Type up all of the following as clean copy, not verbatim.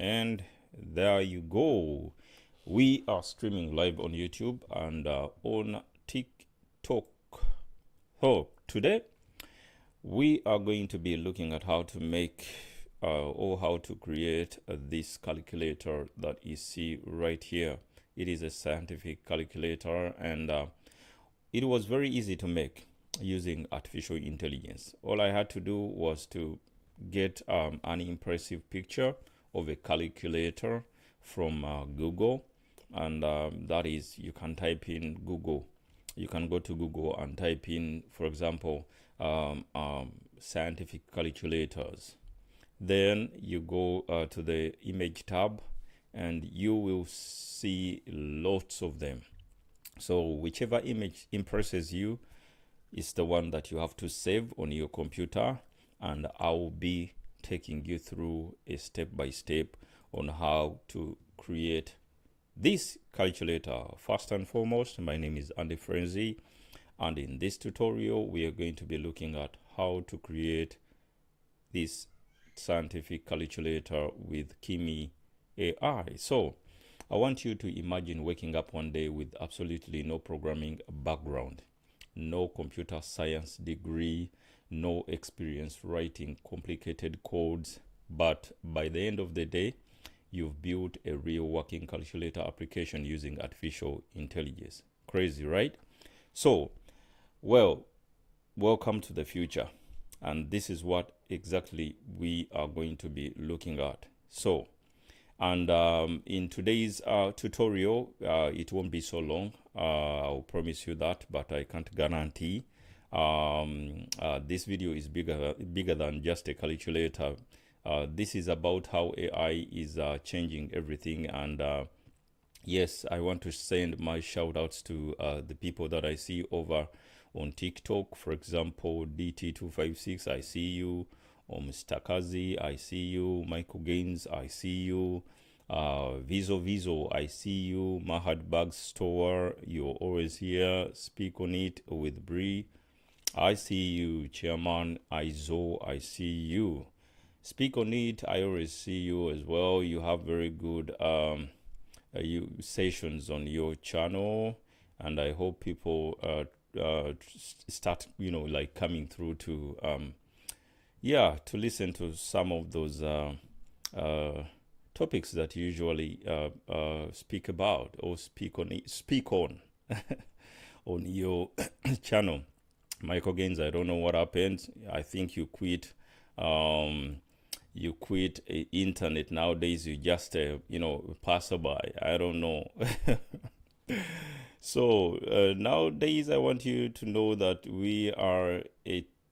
And there you go. We are streaming live on YouTube and on TikTok. So today we are going to be looking at how to make or how to create this calculator that you see right here. It is a scientific calculator, and it was very easy to make using artificial intelligence. All I had to do was to get an impressive picture of a calculator from Google, and that is, you can type in Google. You can go to Google and type in, for example, scientific calculators. Then you go to the image tab and you will see lots of them. So whichever image impresses you is the one that you have to save on your computer, and I'll be taking you through a step-by-step on how to create this calculator. First and foremost, my name is Andy Frenzy, and in this tutorial we are going to be looking at how to create this scientific calculator with Kimi AI. So I want you to imagine waking up one day with absolutely no programming background, no computer science degree, no experience writing complicated codes, but by the end of the day, you've built a real working calculator application using artificial intelligence. Crazy, right? So, well, welcome to the future. And this is what exactly we are going to be looking at. So, and in today's tutorial, it won't be so long. I'll promise you that, but I can't guarantee. This video is bigger than just a calculator. This is about how AI is changing everything. And yes, I want to send my shout outs to the people that I see over on TikTok. For example, DT256, I see you. Mr. Kazi, I see you. Michael Gaines, I see you. Vizo, I see you. Mahad Bag Store, you're always here. Speak on it with Bree, I see you. Chairman Izo, I see you. Speak on it, I always see you as well. You have very good sessions on your channel, and I hope people start, like coming through to to listen to some of those topics that you usually speak about or speak on on your channel. Michael Gaines, I don't know what happened. I think you quit. You quit internet nowadays. You just passerby. I don't know. So nowadays, I want you to know that we are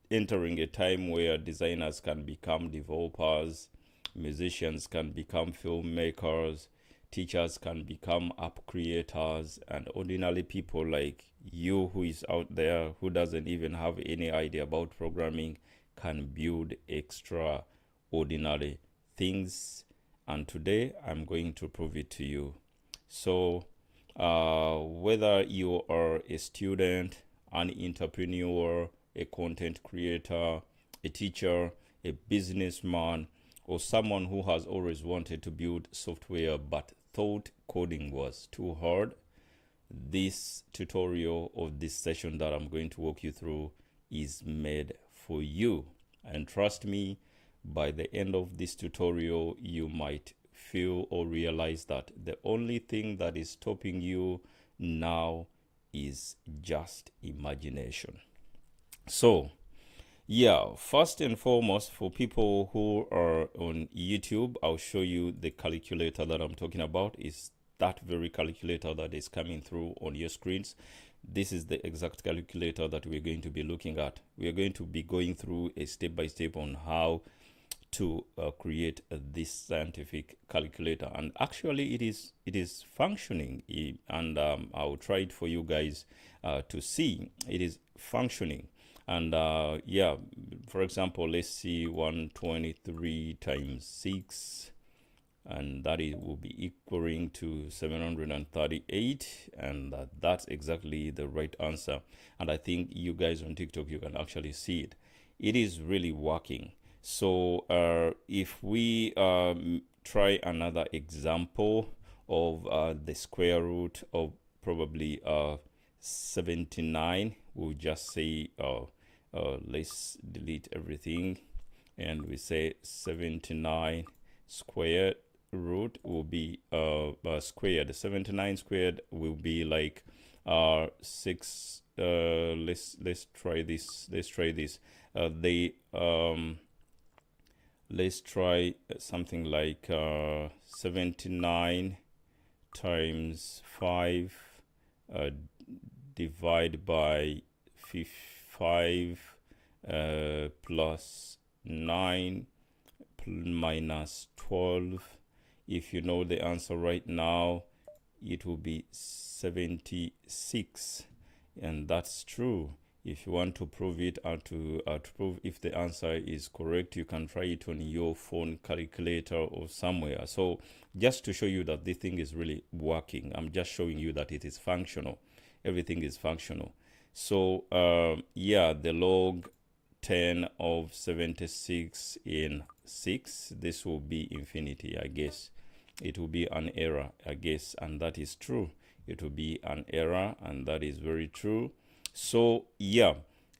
entering a time where designers can become developers, musicians can become filmmakers, teachers can become app creators, and ordinary people like you who is out there who doesn't even have any idea about programming can build extraordinary things. And today I'm going to prove it to you. So whether you are a student, an entrepreneur, a content creator, a teacher, a businessman, or someone who has always wanted to build software but thought coding was too hard, this tutorial or this session that I'm going to walk you through is made for you. And trust me, by the end of this tutorial, you might feel or realize that the only thing that is stopping you now is just imagination. So yeah, first and foremost, for people who are on YouTube, I'll show you the calculator that I'm talking about. Is that very calculator that is coming through on your screens. This is the exact calculator that we're going to be looking at. We are going to be going through a step-by-step on how to create this scientific calculator, and actually it is functioning, and I'll try it for you guys to see it is functioning. And yeah, for example, let's see 123 times 6, and that will be equaling to 738, and that's exactly the right answer. And I think you guys on TikTok, you can actually see it. It is really working. So if we try another example of the square root of probably 79. We'll just say let's delete everything, and we say 79 squared root will be squared. 79 squared will be like 6. Let's try this. Let's try something like 79 times 5 divide by 5 plus 9 minus 12. If you know the answer right now, it will be 76, and that's true. If you want to prove it, to prove if the answer is correct, you can try it on your phone calculator or somewhere. So just to show you that this thing is really working, I'm just showing you that it is functional. Everything is functional. So yeah, the log 10 of 76 in 6, this will be infinity, I guess. It will be an error, I guess, and that is true. It will be an error, and that is very true. So yeah,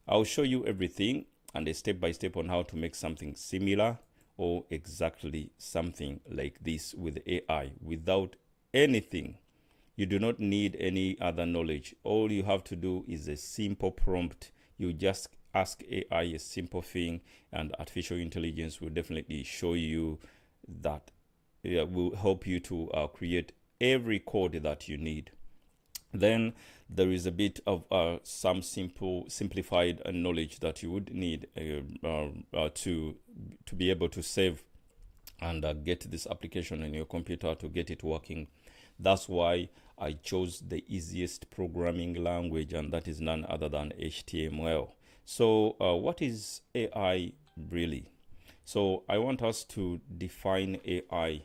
I'll show you everything and a step by step on how to make something similar or exactly something like this with AI without anything. You do not need any other knowledge. All you have to do is a simple prompt. You just ask AI a simple thing, and artificial intelligence will definitely show you that. It will help you to create every code that you need. Then there is a bit of some simplified knowledge that you would need to be able to save and get this application on your computer to get it working. That's why I chose the easiest programming language, and that is none other than HTML. So what is AI really? So I want us to define AI.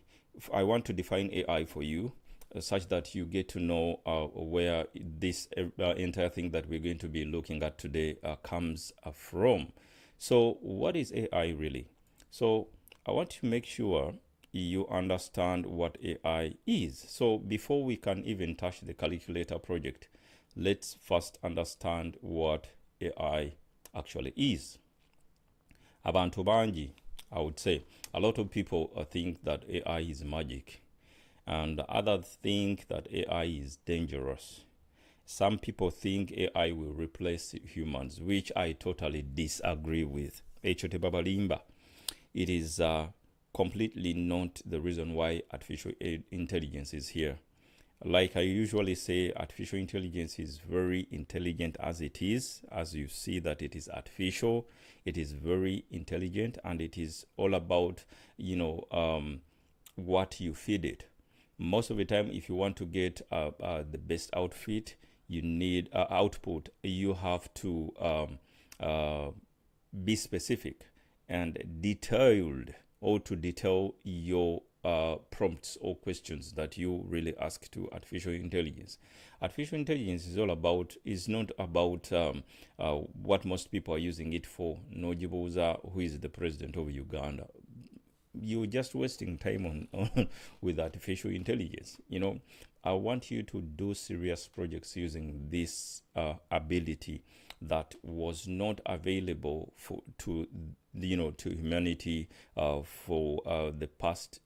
I want to define AI for you, such that you get to know where this entire thing that we're going to be looking at today comes from. So what is AI really? So I want to make sure you understand what AI is. So before we can even touch the calculator project, let's first understand what AI actually is. Abantu banji, I would say, a lot of people think that AI is magic, and others think that AI is dangerous. Some people think AI will replace humans, which I totally disagree with. Echote babalimba. It is completely not the reason why artificial intelligence is here. Like I usually say, artificial intelligence is very intelligent as it is. As you see that it is artificial, it is very intelligent, and it is all about, what you feed it. Most of the time, if you want to get the best outfit, you need output. You have to be specific and detailed, or to detail your prompts or questions that you really ask to artificial intelligence. Artificial intelligence is not about what most people are using it for. Nojibuza, who is the president of Uganda, you're just wasting time on with artificial intelligence. I want you to do serious projects using this ability that was not available to humanity for the past,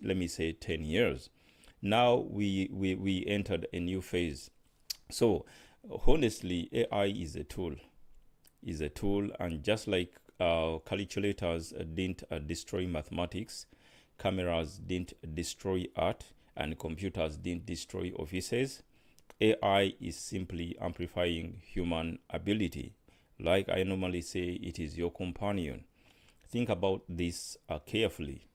let me say, 10 years. Now we entered a new phase. So honestly, AI is a tool, and just like calculators didn't destroy mathematics, cameras didn't destroy art, and computers didn't destroy offices, AI is simply amplifying human ability. Like I normally say, it is your companion. Think about this carefully.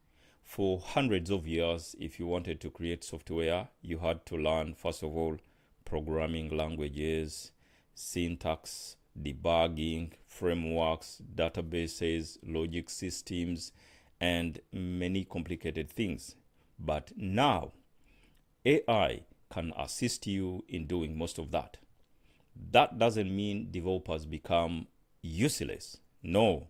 For hundreds of years, if you wanted to create software, you had to learn, first of all, programming languages, syntax, debugging, frameworks, databases, logic systems, and many complicated things. But now, AI can assist you in doing most of that. That doesn't mean developers become useless. No,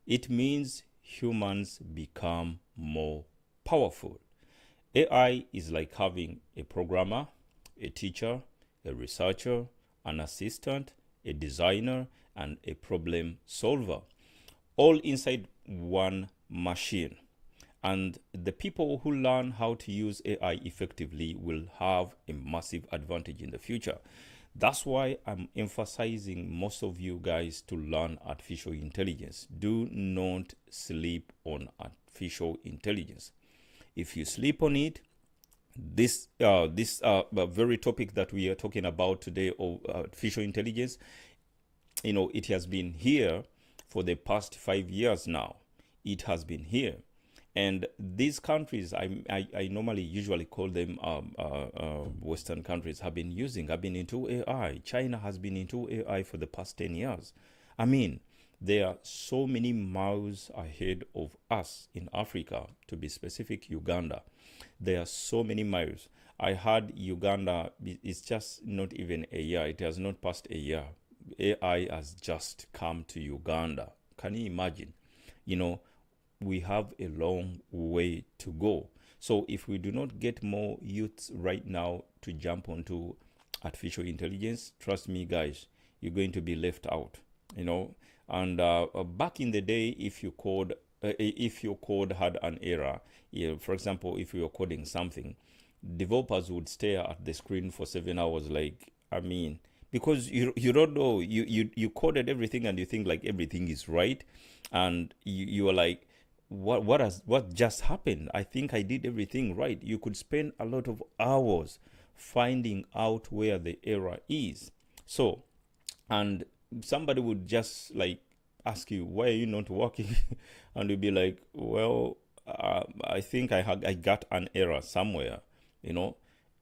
it means humans become more powerful. AI is like having a programmer, a teacher, a researcher, an assistant, a designer, and a problem solver, all inside one machine. And the people who learn how to use AI effectively will have a massive advantage in the future. That's why I'm emphasizing most of you guys to learn artificial intelligence. Do not sleep on artificial intelligence. If you sleep on it, this very topic that we are talking about today of artificial intelligence, it has been here for the past 5 years now. It has been here. And these countries, I normally usually call them Western countries, have been into AI. China has been into AI for the past 10 years. I mean, there are so many miles ahead of us in Africa, to be specific, Uganda. There are so many miles. I heard Uganda, it's just not even a year. It has not passed a year. AI has just come to Uganda. Can you imagine? We have a long way to go. So if we do not get more youths right now to jump onto artificial intelligence, trust me, guys, you're going to be left out. And back in the day, if your code had an error, for example, if you were coding something, developers would stare at the screen for 7 hours, because you don't know, you coded everything and you think like everything is right, and you are like, what just happened? I think I did everything right. You could spend a lot of hours finding out where the error is. So, and somebody would just like ask you, why are you not working? And you'd be like, well, I think I got an error somewhere,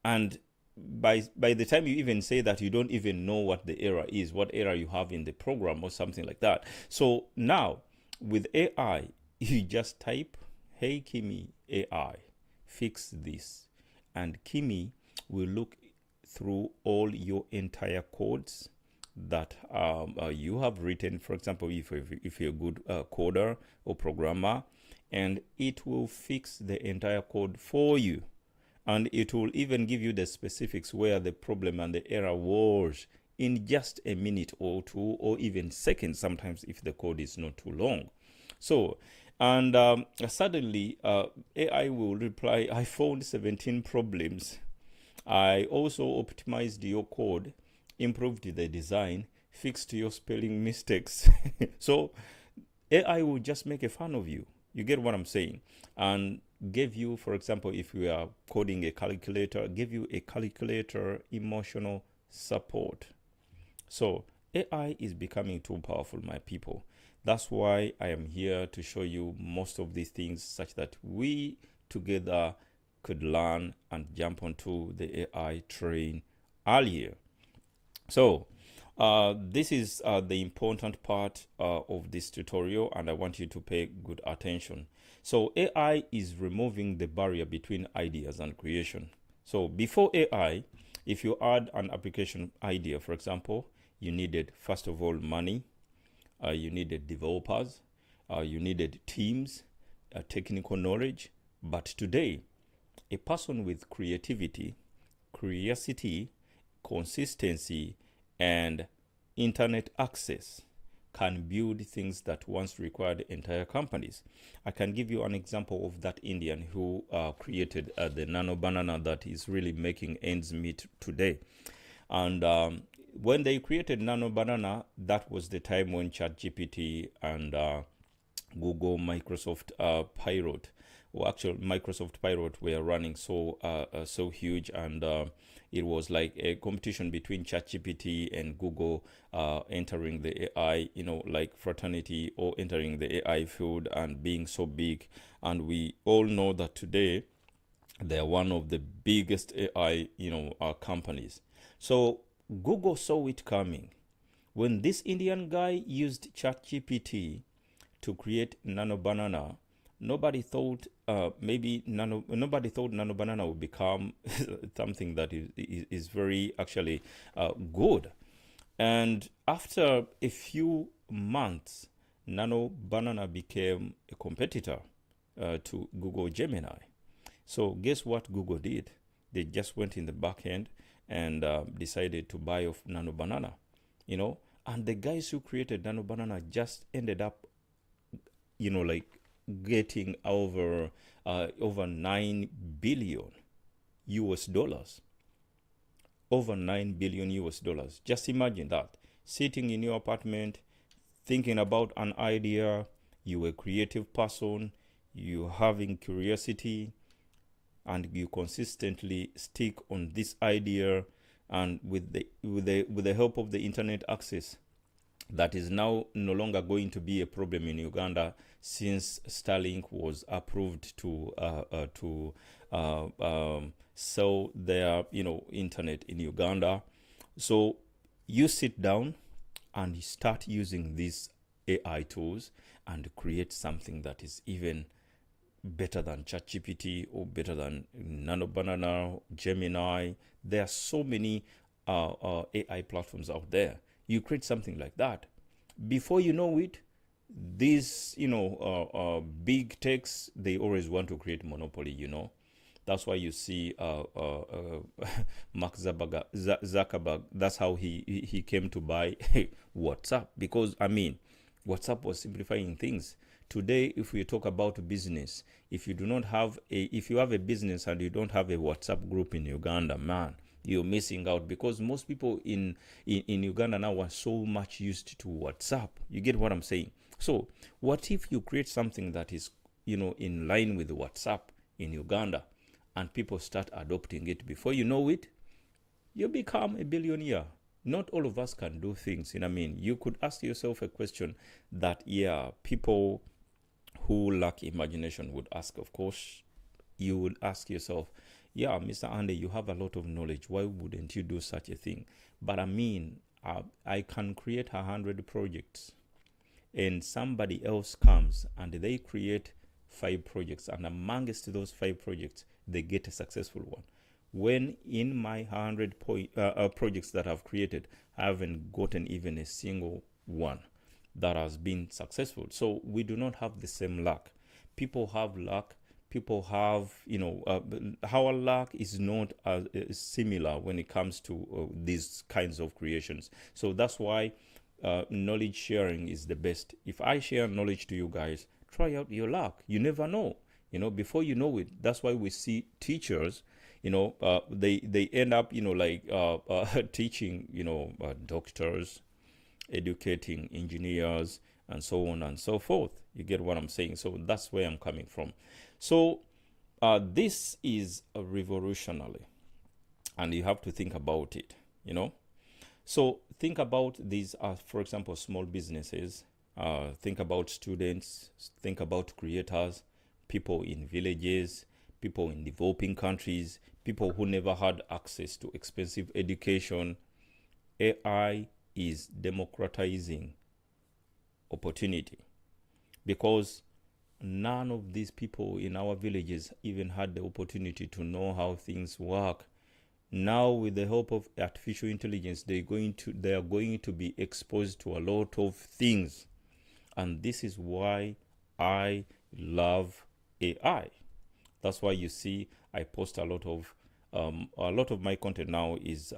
and by the time you even say that, you don't even know what the error is, what error you have in the program or something like that. So now with AI, you just type, hey Kimi AI, fix this, and Kimi will look through all your entire codes that you have written. For example, if you're a good coder or programmer, and it will fix the entire code for you, and it will even give you the specifics where the problem and the error was in just a minute or two, or even seconds sometimes if the code is not too long. So, and suddenly AI will reply, I found 17 problems. I also optimized your code, improved the design, fixed your spelling mistakes. So AI will just make a fun of you. You get what I'm saying? And give you, for example, if you are coding a calculator, give you a calculator emotional support. So AI is becoming too powerful, my people. That's why I am here to show you most of these things, such that we together could learn and jump onto the AI train earlier. So this is the important part of this tutorial, and I want you to pay good attention. So AI is removing the barrier between ideas and creation. So before AI, if you add an application idea, for example, you needed, first of all, money. You needed developers, you needed teams, technical knowledge. But today, a person with creativity, curiosity, consistency, and internet access can build things that once required entire companies. I can give you an example of that Indian who created the nano banana that is really making ends meet today. And when they created Nano Banana, that was the time when ChatGPT and Google, Microsoft Pilot, or actually Microsoft Pilot, were running so huge, and it was like a competition between ChatGPT and Google entering the AI, like fraternity, or entering the AI field and being so big. And we all know that today they're one of the biggest AI, companies. So Google saw it coming. When this Indian guy used ChatGPT to create Nano Banana, nobody thought nobody thought Nano Banana would become something that is very actually good. And after a few months, Nano Banana became a competitor to Google Gemini. So guess what Google did? They just went in the back end and decided to buy off Nano Banana, you know, and the guys who created Nano Banana just ended up, you know, like getting over 9 billion US dollars. Over 9 billion US dollars. Just imagine that. Sitting in your apartment, thinking about an idea, you're a creative person, you're having curiosity, and you consistently stick on this idea, and with the help of the internet access, that is now no longer going to be a problem in Uganda, since Starlink was approved to sell their, you know, internet in Uganda. So you sit down and you start using these AI tools and create something that is even better than ChatGPT or better than Nano Banana, Gemini. There are so many AI platforms out there. You create something like that. Before you know it, these, you know, big techs, they always want to create monopoly, you know. That's why you see Mark Zuckerberg, that's how he came to buy WhatsApp. Because, I mean, WhatsApp was simplifying things. Today, if we talk about business, if you have a business and you don't have a WhatsApp group in Uganda, man, you're missing out, because most people in Uganda now are so much used to WhatsApp. You get what I'm saying? So what if you create something that is, you know, in line with WhatsApp in Uganda, and people start adopting it? Before you know it, you become a billionaire. Not all of us can do things. You know what I mean? You could ask yourself a question that, yeah, people who lack imagination would ask. Of course, you would ask yourself, yeah, Mr. Andy, you have a lot of knowledge. Why wouldn't you do such a thing? But I mean, I can create 100 projects, and somebody else comes and they create 5 projects, and amongst those 5 projects, they get a successful one. When in my 100 projects that I've created, I haven't gotten even a single one that has been successful. So we do not have the same luck. People have luck. People have, you know, our luck is not similar when it comes to these kinds of creations. So that's why knowledge sharing is the best. If I share knowledge to you guys, try out your luck. You never know. You know, before you know it, that's why we see teachers, you know, they end up, you know, like teaching, you know, doctors, educating engineers, and so on and so forth. You get what I'm saying? So that's where I'm coming from. So this is a revolutionary, and you have to think about it, you know. So think about these, for example, small businesses. Think about students. Think about creators, people in villages, people in developing countries, people who never had access to expensive education. AI is democratizing opportunity, because none of these people in our villages even had the opportunity to know how things work. Now, with the help of artificial intelligence, they are going to be exposed to a lot of things. And this is why I love AI. That's why you see I post a lot of my content now is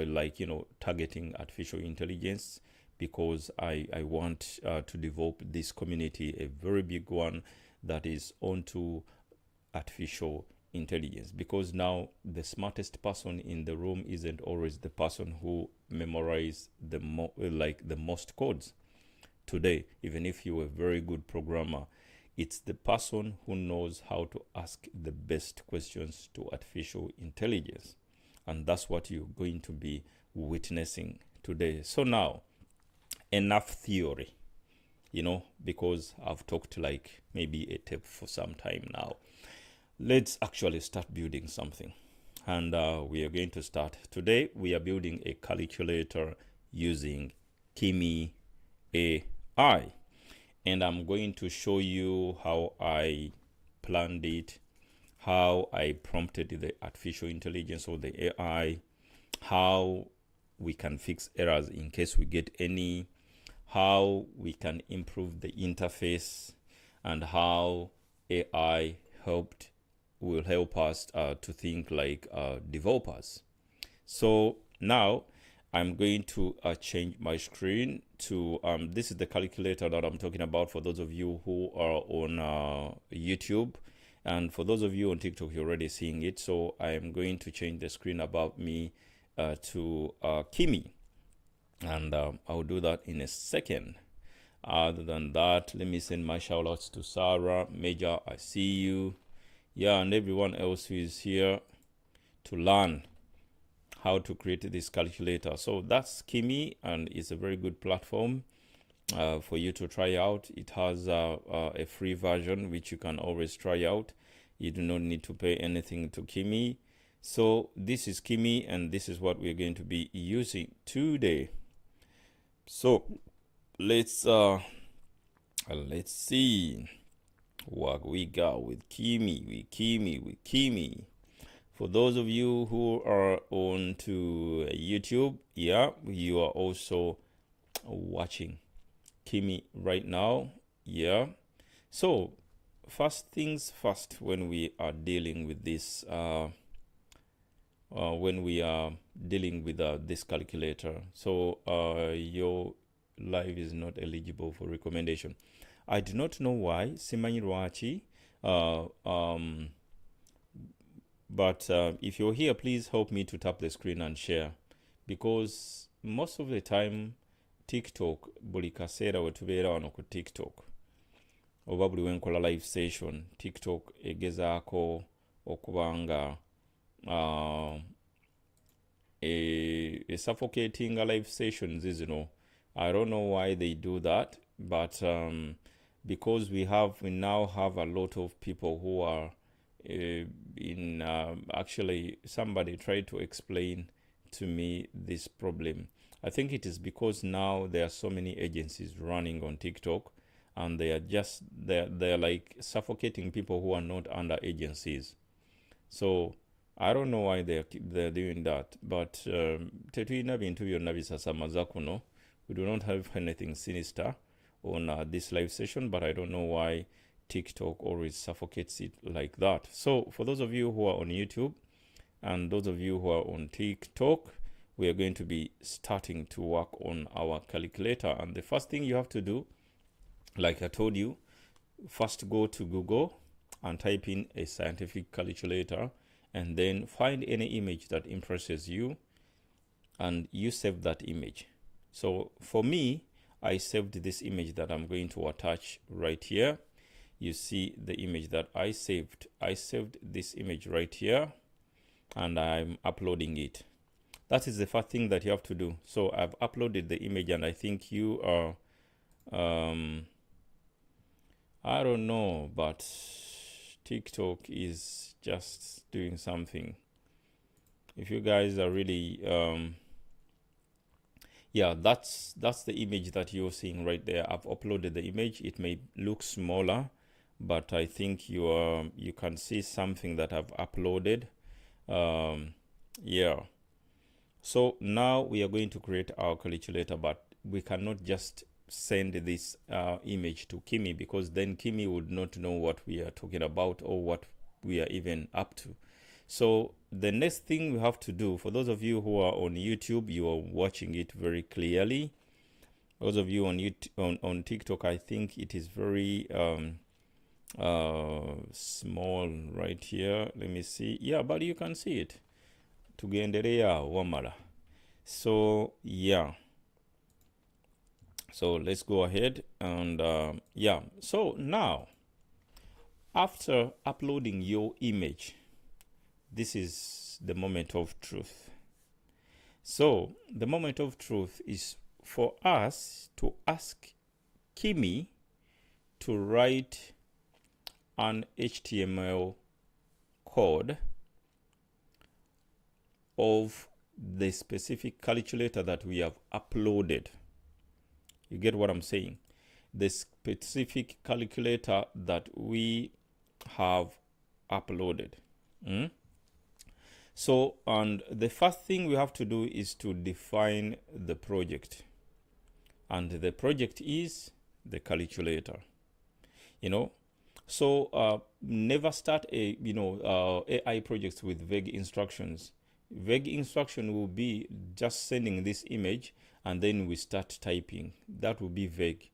like, you know, targeting artificial intelligence, because I want to develop this community, a very big one that is onto artificial intelligence. Because now the smartest person in the room isn't always the person who memorized the most codes. Today, even if you're a very good programmer, it's the person who knows how to ask the best questions to artificial intelligence. And that's what you're going to be witnessing today. So now, enough theory, you know, because I've talked like maybe a tape for some time now. Let's actually start building something. And we are going to start. Today, we are building a calculator using Kimi AI. And I'm going to show you how I planned it, how I prompted the artificial intelligence or the AI, how we can fix errors in case we get any, how we can improve the interface, and how AI helped will help us to think like developers. So now I'm going to change my screen to, this is the calculator that I'm talking about for those of you who are on YouTube. And for those of you on TikTok, you're already seeing it. So I am going to change the screen about me to Kimi. And I'll do that in a second. Other than that, let me send my shout outs to Sarah, Major, I see you. Yeah, and everyone else who is here to learn how to create this calculator. So that's Kimi, and it's a very good platform for you to try out. It has a free version which you can always try out. You do not need to pay anything to Kimi. So this is Kimi, and this is what we're going to be using today. So let's see what we got with Kimi. For those of you who are on to YouTube, yeah, you are also watching Kimi right now. Yeah. So first things first, when we are dealing with this, this calculator, so your live is not eligible for recommendation. I do not know why. Simanyi lwaki. But if you're here, please help me to tap the screen and share, because most of the time TikTok, buli kaseera we tubeera wano ku TikTok oba buli wenkola live session, TikTok egezaako okubanga suffocating live sessions, zino. I don't know why they do that, but because we now have a lot of people who are actually somebody tried to explain to me this problem. I think it is because now there are so many agencies running on TikTok, and they are just they're like suffocating people who are not under agencies. So I don't know why they're doing that, but tetuyina bintu byonna bisasamaza kuno. We do not have anything sinister on this live session, but I don't know why TikTok always suffocates it like that. So for those of you who are on YouTube and those of you who are on TikTok, we are going to be starting to work on our calculator. And the first thing you have to do, like I told you, first go to Google and type in a scientific calculator, and then find any image that impresses you, and you save that image. So for me, I saved this image that I'm going to attach right here. You see the image that I saved. I saved this image right here, and I'm uploading it. That is the first thing that you have to do. So I've uploaded the image, and I think you are, I don't know, but TikTok is just doing something. If you guys are really, yeah, that's the image that you're seeing right there. I've uploaded the image. It may look smaller, but I think you can see something that I've uploaded. Yeah. So now we are going to create our calculator, but we cannot just send this image to Kimi, because then Kimi would not know what we are talking about or what we are even up to. So the next thing we have to do, for those of you who are on YouTube, you are watching it very clearly. Those of you on on TikTok, I think it is very small right here. Let me see. Yeah, but you can see it. Tugendereya wamala. So yeah. So let's go ahead and yeah. So now, after uploading your image, this is the moment of truth. So the moment of truth is for us to ask Kimi to write an HTML code of the specific calculator that we have uploaded. You get what I'm saying? The specific calculator that we have uploaded. So, and the first thing we have to do is to define the project. And the project is the calculator. You know, So never start a AI projects with vague instructions. Vague instruction will be just sending this image and then we start typing. That will be vague.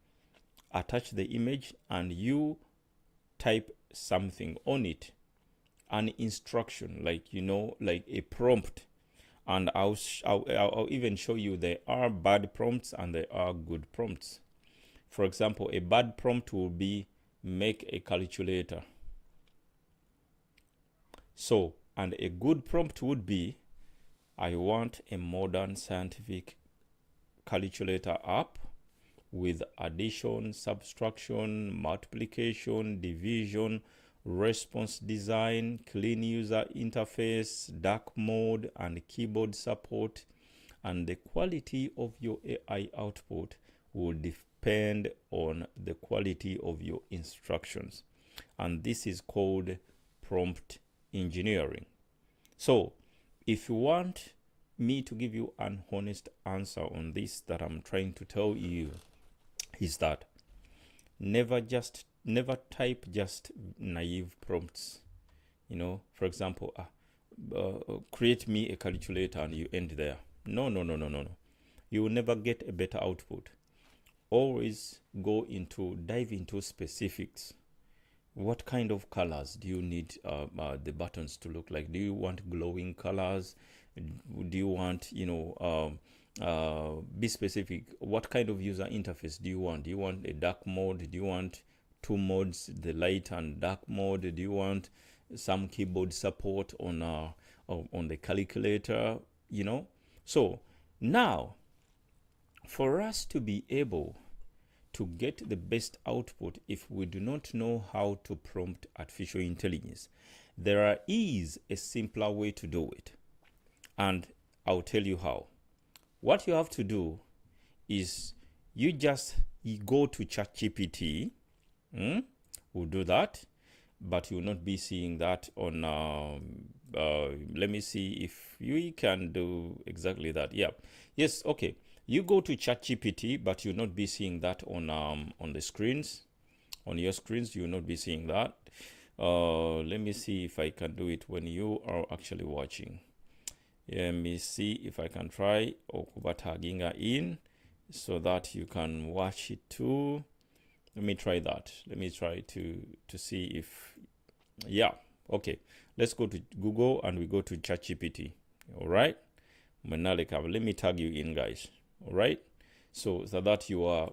Attach the image and you type something on it, an instruction, like like a prompt. And I'll even show you there are bad prompts and there are good prompts. For example, a bad prompt will be make a calculator. So, and a good prompt would be, I want a modern scientific calculator app with addition, subtraction, multiplication, division, response design, clean user interface, dark mode, and keyboard support. And the quality of your AI output will depend on the quality of your instructions. And this is called prompt engineering. So if you want me to give you an honest answer on this that I'm trying to tell you, is that never type just naive prompts. For example, create me a calculator, and you end there. No. You will never get a better output. Always dive into specifics. What kind of colors do you need the buttons to look like? Do you want glowing colors? Do you want, be specific. What kind of user interface do you want? Do you want a dark mode? Do you want two modes, the light and dark mode? Do you want some keyboard support on the calculator? So now, for us to be able to get the best output, if we do not know how to prompt artificial intelligence, there is a simpler way to do it. And I'll tell you how. What you have to do is you go to ChatGPT. We'll do that, but you'll not be seeing that on, let me see if you can do exactly that. Yeah. Yes. Okay. You go to ChatGPT, but you'll not be seeing that on the screens. On your screens, you'll not be seeing that. Let me see if I can do it when you are actually watching. Let me see if I can try Okuba tagging in so that you can watch it too. Let me try that. Let me try to see if, yeah. Okay. Let's go to Google and we go to ChatGPT. All right. Let me tag you in, guys. All right. So that you are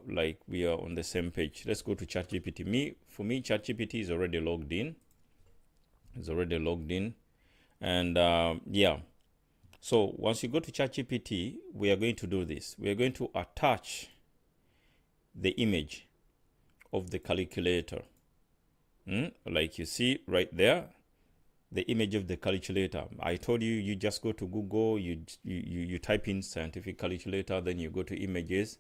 we are on the same page. Let's go to ChatGPT. For me, ChatGPT is already logged in. It's already logged in. And yeah. So once you go to ChatGPT, we are going to do this. We are going to attach the image of the calculator. Like you see right there, the image of the calculator. I told you, you just go to Google, you type in scientific calculator, then you go to images.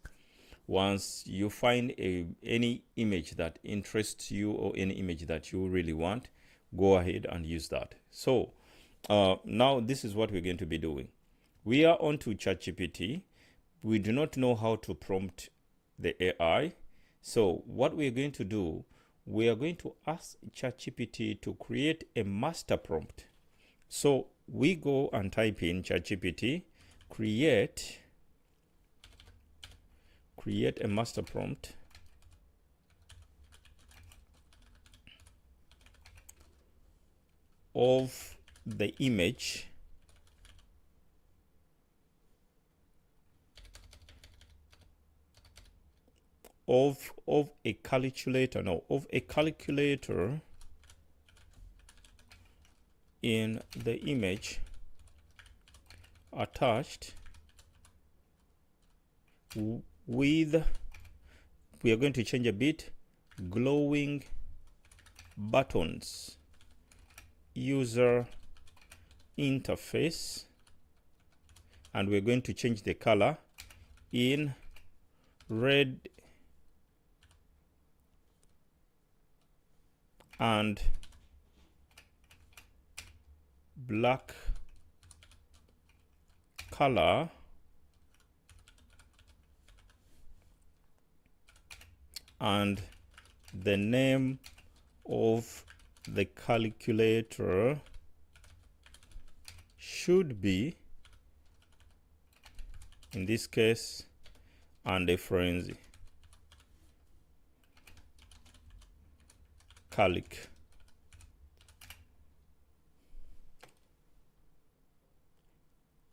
Once you find any image that interests you or any image that you really want, go ahead and use that. So now this is what we're going to be doing. We are on to ChatGPT. We do not know how to prompt the AI. So what we're going to do, we are going to ask ChatGPT to create a master prompt. So we go and type in ChatGPT, create a master prompt of the image of a calculator, in the image attached with, we are going to change a bit, glowing buttons, user interface, and we're going to change the color in red and black color, and the name of the calculator should be, in this case, and a frenzy. Calc.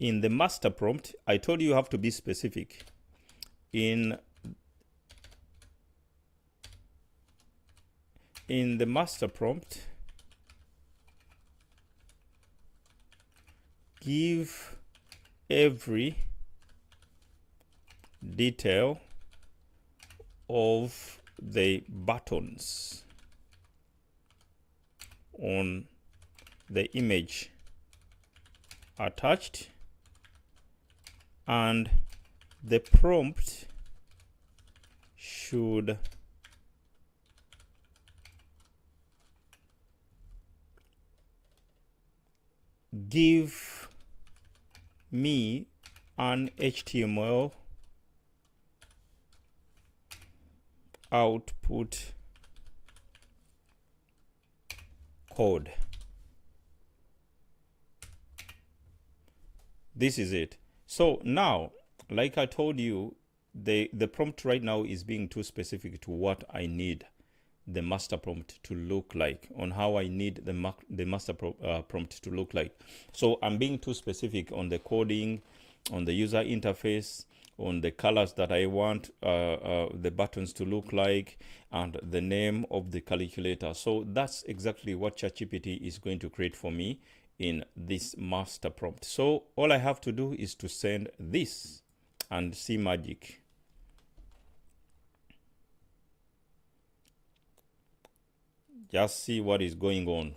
In the master prompt, I told you have to be specific. In the master prompt, give every detail of the buttons on the image attached, and the prompt should give me an HTML output code. This is it. So now, like I told you, the prompt right now is being too specific to what I need the master prompt to look like, on how I need the master prompt to look like. So I'm being too specific on the coding, on the user interface, on the colors that I want the buttons to look like, and the name of the calculator. So that's exactly what ChatGPT is going to create for me in this master prompt. So all I have to do is to send this and see magic. Just see what is going on.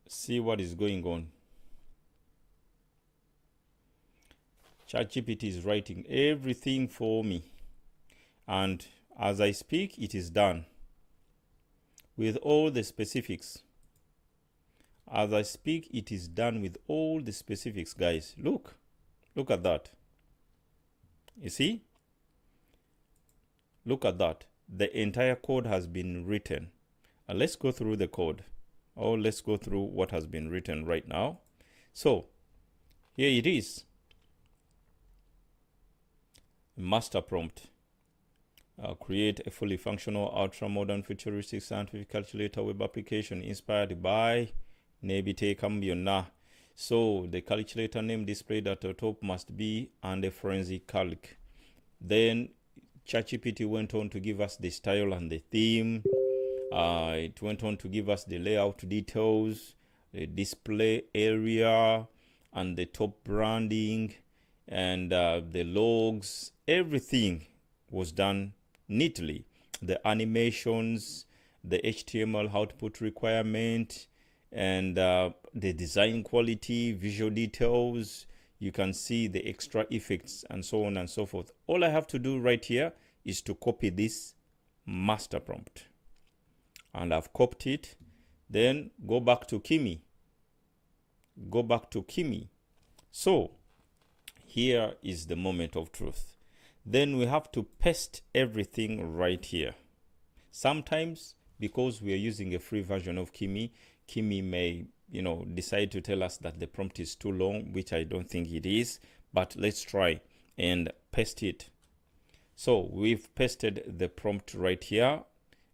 See what is going on. ChatGPT is writing everything for me, and as I speak, it is done with all the specifics. As I speak, it is done with all the specifics, guys. Look at that. You see? Look at that. The entire code has been written. Let's go through the code. Or let's go through what has been written right now. So here it is. Master prompt. Create a fully functional, ultra-modern, futuristic scientific calculator web application inspired by Nebite Cambiona. So the calculator name displayed at the top must be and a frenzy calc. Then ChatGPT went on to give us the style and the theme. It went on to give us the layout details, the display area, and the top branding, and the logs. Everything was done neatly. The animations, the HTML output requirement, and the design quality, visual details. You can see the extra effects and so on and so forth. All I have to do right here is to copy this master prompt. And I've copied it. Then go back to Kimi. Go back to Kimi. So here is the moment of truth. Then we have to paste everything right here. Sometimes, because we are using a free version of Kimi, Kimi may, decide to tell us that the prompt is too long, which I don't think it is, but let's try and paste it. So we've pasted the prompt right here,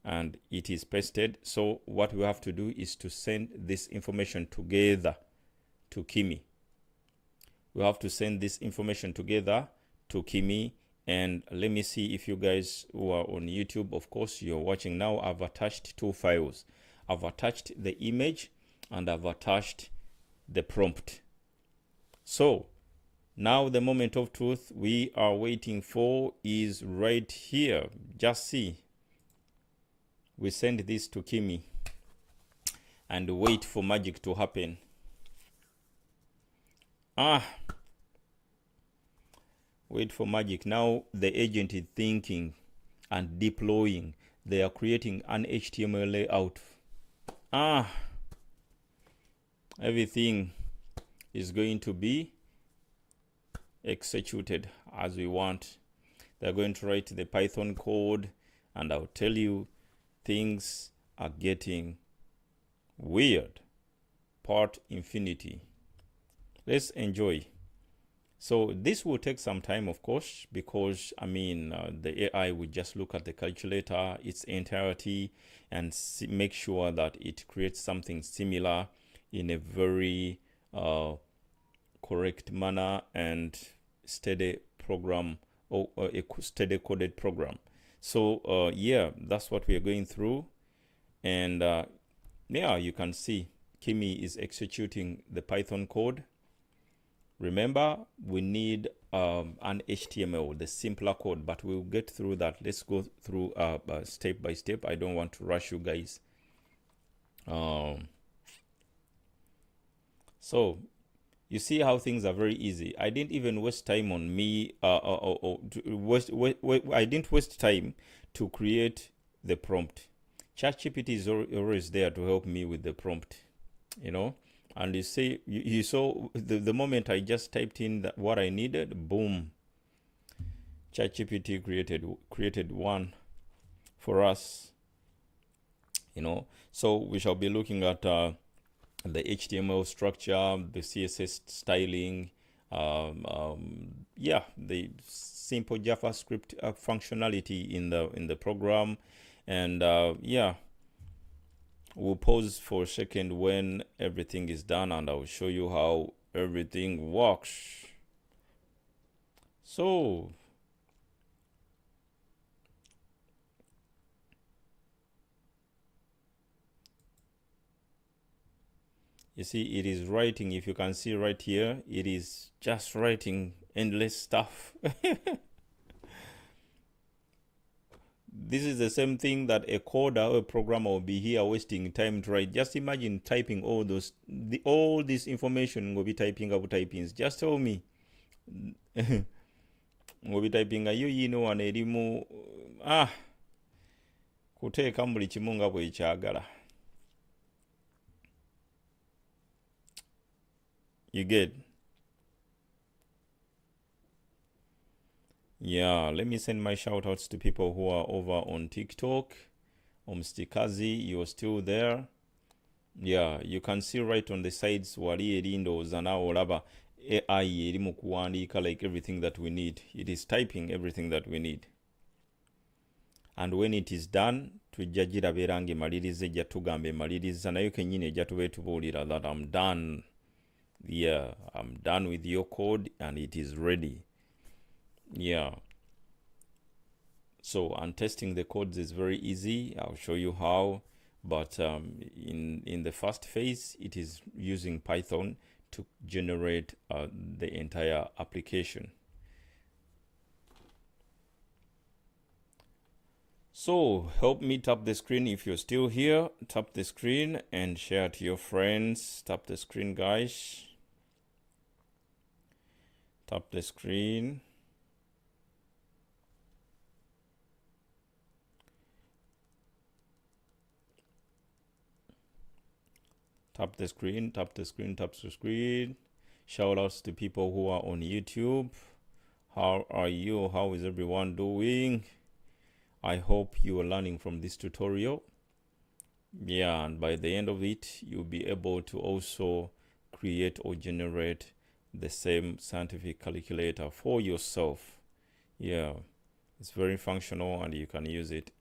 and it is pasted. So what we have to do is to send this information together to Kimi. We have to send this information together to Kimi. And let me see if you guys who are on YouTube, of course, you're watching now. I've attached two files. I've attached the image and I've attached the prompt. So now the moment of truth we are waiting for is right here. Just see. We send this to Kimi and wait for magic to happen. Wait for magic. Now the agent is thinking and deploying. They are creating an HTML layout. Everything is going to be executed as we want. They're going to write the Python code, and I'll tell you things are getting weird. Part infinity. Let's enjoy. So this will take some time, of course, because the AI will just look at the calculator, its entirety, and make sure that it creates something similar in a very correct manner and steady program, or a steady coded program. So yeah, that's what we are going through. And yeah, you can see Kimi is executing the Python code. Remember, we need an HTML, the simpler code, but we'll get through that. Let's go through step by step. I don't want to rush you guys. So you see how things are very easy. I didn't even waste time on me. I didn't waste time to create the prompt. ChatGPT is always there to help me with the prompt, you know. And you see, you saw the moment I just typed in what I needed, boom, ChatGPT created one for us, you know. So we shall be looking at the HTML structure, the CSS styling, yeah, the simple JavaScript functionality in the program, and yeah. We'll pause for a second when everything is done, and I'll show you how everything works. So you see, it is writing. If you can see right here, it is just writing endless stuff. This is the same thing that a coder or a programmer will be here wasting time to write. Just imagine typing all this information. Will be typing up typings. Just tell me. Will be typing ayo yino wane erimu kuteeka buli kimu nga bwe kyagala. You get? Yeah, let me send my shout outs to people who are over on TikTok. Omstikazi, you're still there. Yeah, you can see right on the sides wali erindo zana olaba AI erimu kuwandika like everything that we need. It is typing everything that we need. And when it is done, tujjagira berange malirize jatugambe maliriza nayo kenyine jatube tubulira that I'm done. Yeah, I'm done with your code and it is ready. Yeah. So, and testing the codes is very easy. I'll show you how. But in the first phase, it is using Python to generate the entire application. So help me tap the screen if you're still here. Tap the screen and share to your friends. Tap the screen, guys. Tap the screen. Tap the screen, tap the screen, tap the screen. Shout outs to people who are on YouTube. How are you? How is everyone doing? I hope you are learning from this tutorial. Yeah, and by the end of it, you'll be able to also create or generate the same scientific calculator for yourself. Yeah, it's very functional and you can use it.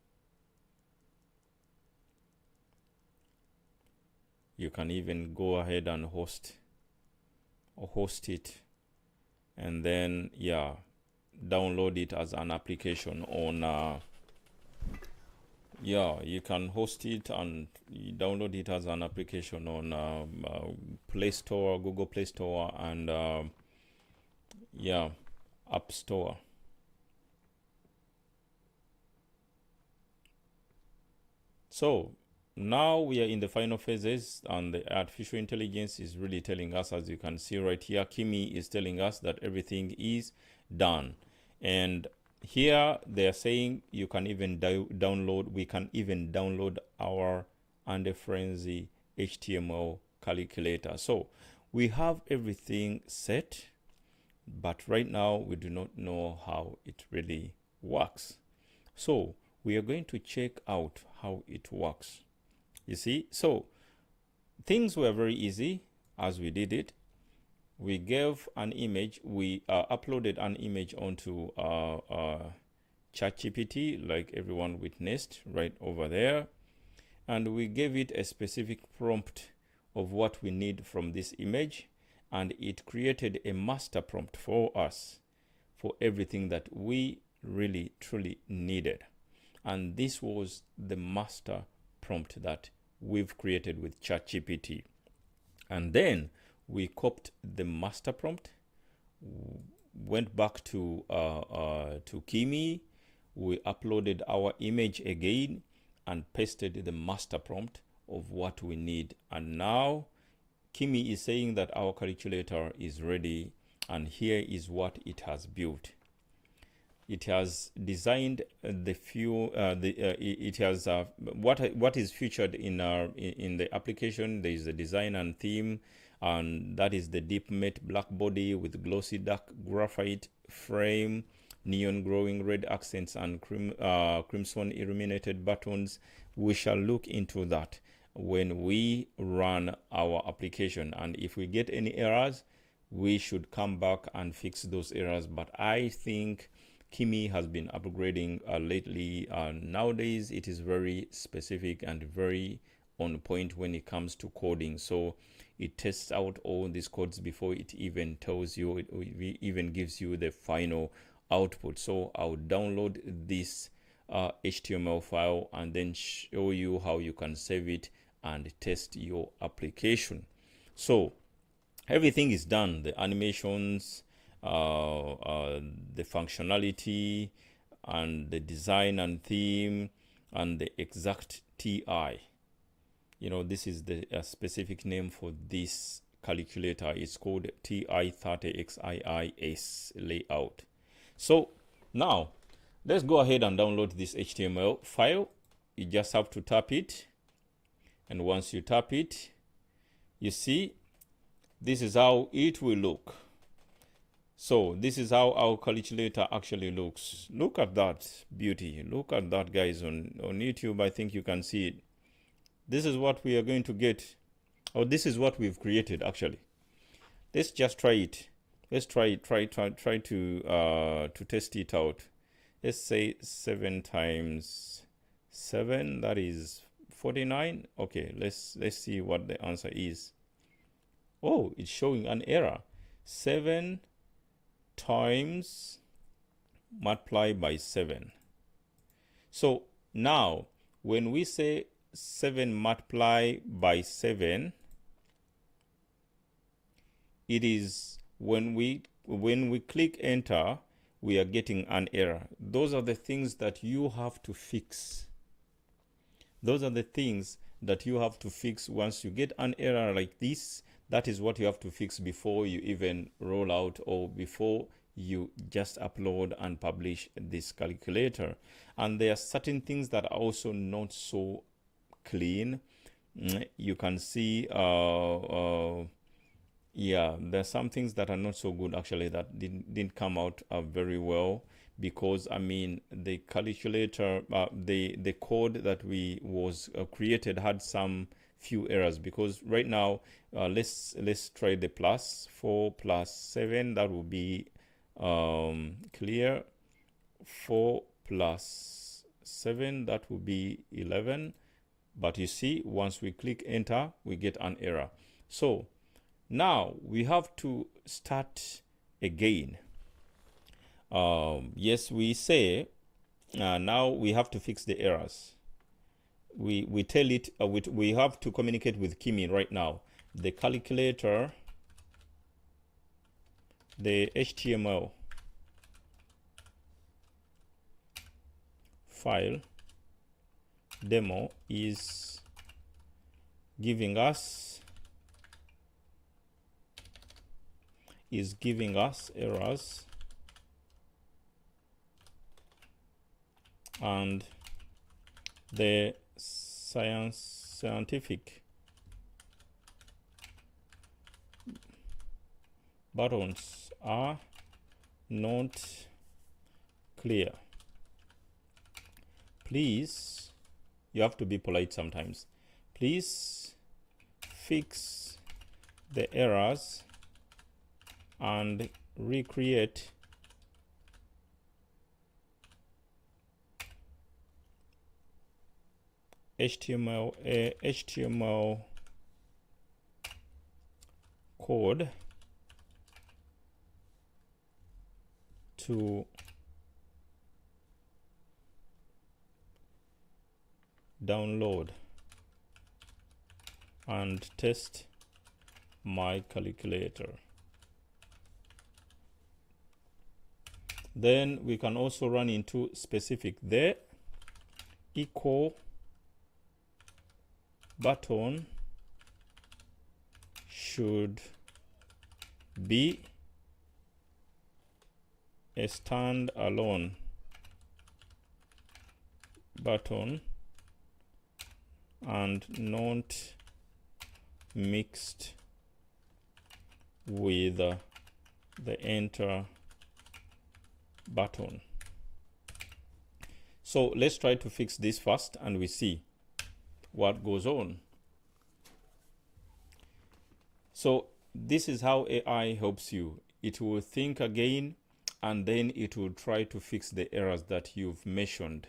You can even go ahead and host it, and then yeah, download it as an application on yeah, you can host it and download it as an application on Play Store, Google Play Store, and yeah, App Store. So now we are in the final phases, and the artificial intelligence is really telling us, as you can see right here, Kimi is telling us that everything is done. And here they are saying you can even we can even download our Under Frenzy HTML calculator. So we have everything set, but right now we do not know how it really works. So we are going to check out how it works. You see, so things were very easy as we did it. We gave an image, we uploaded an image onto ChatGPT, like everyone witnessed right over there. And we gave it a specific prompt of what we need from this image. And it created a master prompt for us for everything that we really, truly needed. And this was the master prompt that we've created with ChatGPT. And then we copied the master prompt, went back to Kimi, we uploaded our image again and pasted the master prompt of what we need. And now Kimi is saying that our calculator is ready, and here is what it has built. It has designed the few. It has what is featured in the application. There is a design and theme, and that is the deep matte black body with glossy dark graphite frame, neon glowing red accents, and crimson illuminated buttons. We shall look into that when we run our application, and if we get any errors, we should come back and fix those errors. But I think Kimi has been upgrading lately. Nowadays, it is very specific and very on point when it comes to coding. So it tests out all these codes before it even tells you, it even gives you the final output. So I'll download this HTML file and then show you how you can save it and test your application. So everything is done, the animations, the functionality, and the design and theme, and the exact TI. You know, this is the specific name for this calculator. It's called TI30XIIS layout. So now let's go ahead and download this HTML file. You just have to tap it, and once you tap it, you see this is how it will look. So this is how our calculator actually looks. Look at that beauty. Look at that, guys. On YouTube, I think you can see it. This is what we are going to get, or this is what we've created actually. Let's just try it. Let's try to test it out. Let's say 7 times 7, that is 49. Okay, let's see what the answer is. Oh, it's showing an error. 7 times multiply by 7. So now when we say 7 multiply by 7, it is when we click enter, we are getting an error. Those are the things that you have to fix. Those are the things that you have to fix. Once you get an error like this, that is what you have to fix before you even roll out, or before you just upload and publish this calculator. And there are certain things that are also not so clean. You can see yeah, there's some things that are not so good actually, that didn't come out very well, because I mean the calculator, the code that was created had some few errors. Because right now let's try the plus 4 plus 7, that will be clear. 4 plus 7, that will be 11. But you see, once we click enter, we get an error. So now we have to start again. Yes, we say now we have to fix the errors. We tell it, we have to communicate with Kimi right now. The calculator, the HTML file demo is giving us errors, and the scientific buttons are not clear. please, you have to be polite sometimes, please fix the errors and recreate HTML code to download and test my calculator. Then we can also run into specific there, equal button should be a standalone button and not mixed with the enter button. So let's try to fix this first and we see what goes on. So this is how AI helps you. It will think again and then it will try to fix the errors that you've mentioned.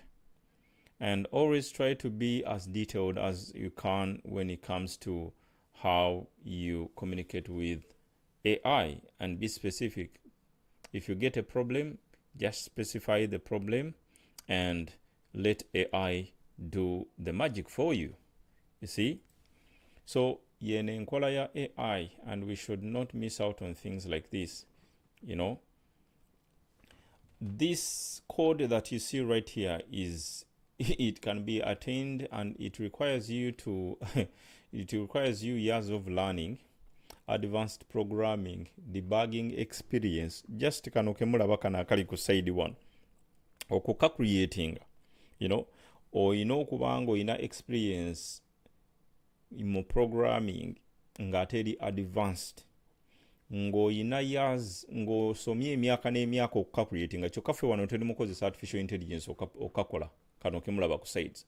And always try to be as detailed as you can when it comes to how you communicate with AI, and be specific. If you get a problem, just specify the problem and let AI do the magic for you. You see? So yene nkola ya AI, and we should not miss out on things like this. You know, this code that you see right here is it can be attained, and it requires you to it requires you years of learning, advanced programming, debugging experience. Just kano kemulaba kana akali ku side one okuka creating, you know, or you know kubango ina experience mu programming nga teri advanced, ngo ina years, ngo somye emyaka n'emyaka okuka creating nga kyokka ffe wano tuli mukozesa artificial intelligence okakola kano kemulaba ku sides,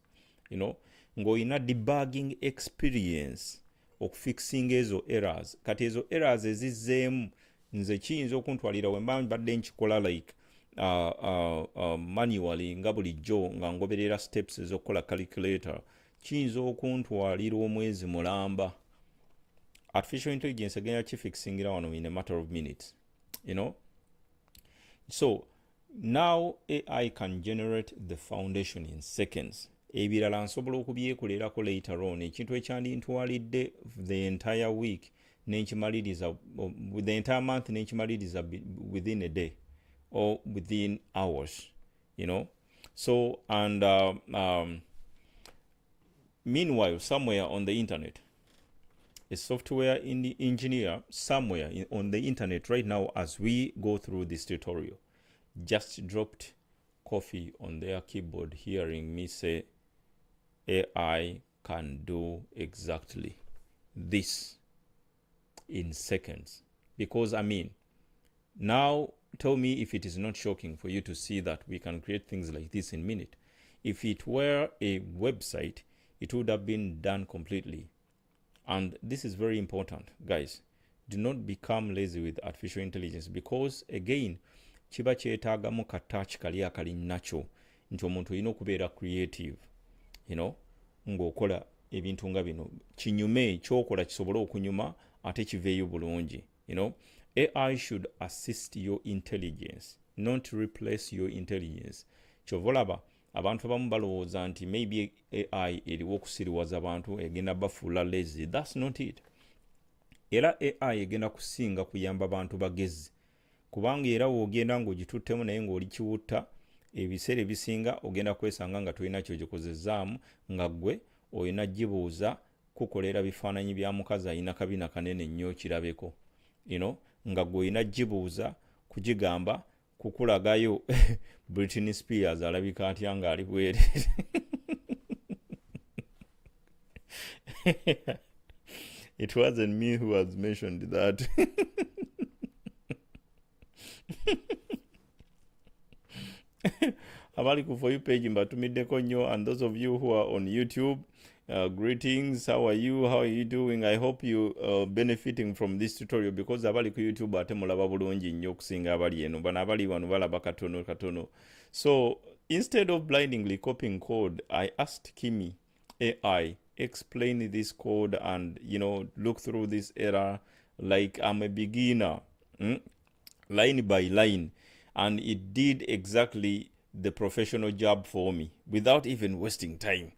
you know, ngo ina debugging experience okufixing ezo errors. Kati ezo errors ezizzeemu nze kiyinza okuntwalira we mba mbadde nkikola like manually nga bulijjo nga ngoberera steps ez'okukola calculator, kiyinza okuntwalira omwezi mulamba. Artificial intelligence egenda kifixingira wano in a matter of minutes, you know. So now AI can generate the foundation in seconds. Ebirala nsobola okubyekolerako later on. Ekintu ekyandintwalidde the entire week nenkimaliriza, with the entire month nenkimaliriza within a day or within hours, you know. So and meanwhile, somewhere on the internet, a software engineer somewhere on the internet right now, as we go through this tutorial, just dropped coffee on their keyboard, hearing me say AI can do exactly this in seconds. Because I mean, now tell me if it is not shocking for you to see that we can create things like this in minutes. If it were a website, it would have been done completely. And this is very important, guys. Do not become lazy with artificial intelligence, because again, kiba kyetaagamu katouch kali akali nacho nti omuntu olina okubeera creative, you know, ng'okola ebintu nga bino, kinyume kyokola kisobole okunyuma ate kiveeyo bulungi, you know. AI should assist your intelligence, not replace your intelligence. Kyova olaba abantu abamu balowooza nti maybe AI eriwo okusiriwaza abantu egenda bafuula lazy. That's not it. Era AI egenda kusinga kuyamba abantu bagezi, kubanga era wogenda ng'ogituttemu naye ng'oli kiwutta, ebiseera ebisinga ogenda kwesanga nga tolina kyogikozezzaamu, nga ggwe olina gibuuza kukolera bifaananyi bya mukazi alina kabina kanene nnyo kirabeko, you know, nga ggwe olina gibuuza kugigamba kukulagayo Britney Spears alabika atya ng'ali bwereere. It wasn't me who has mentioned that. abali ku For You page mbatumiddeko nnyo, and those of you who are on YouTube, greetings, how are you doing? I hope you benefiting from this tutorial, because abali ku YouTube ate mulaba bulungi nnyo okusinga abali eno. Bano abali wano balaba katono. So instead of blindingly copying code, I asked Kimi AI, explain this code and, look through this error like I'm a beginner, line by line. And it did exactly the professional job for me without even wasting time,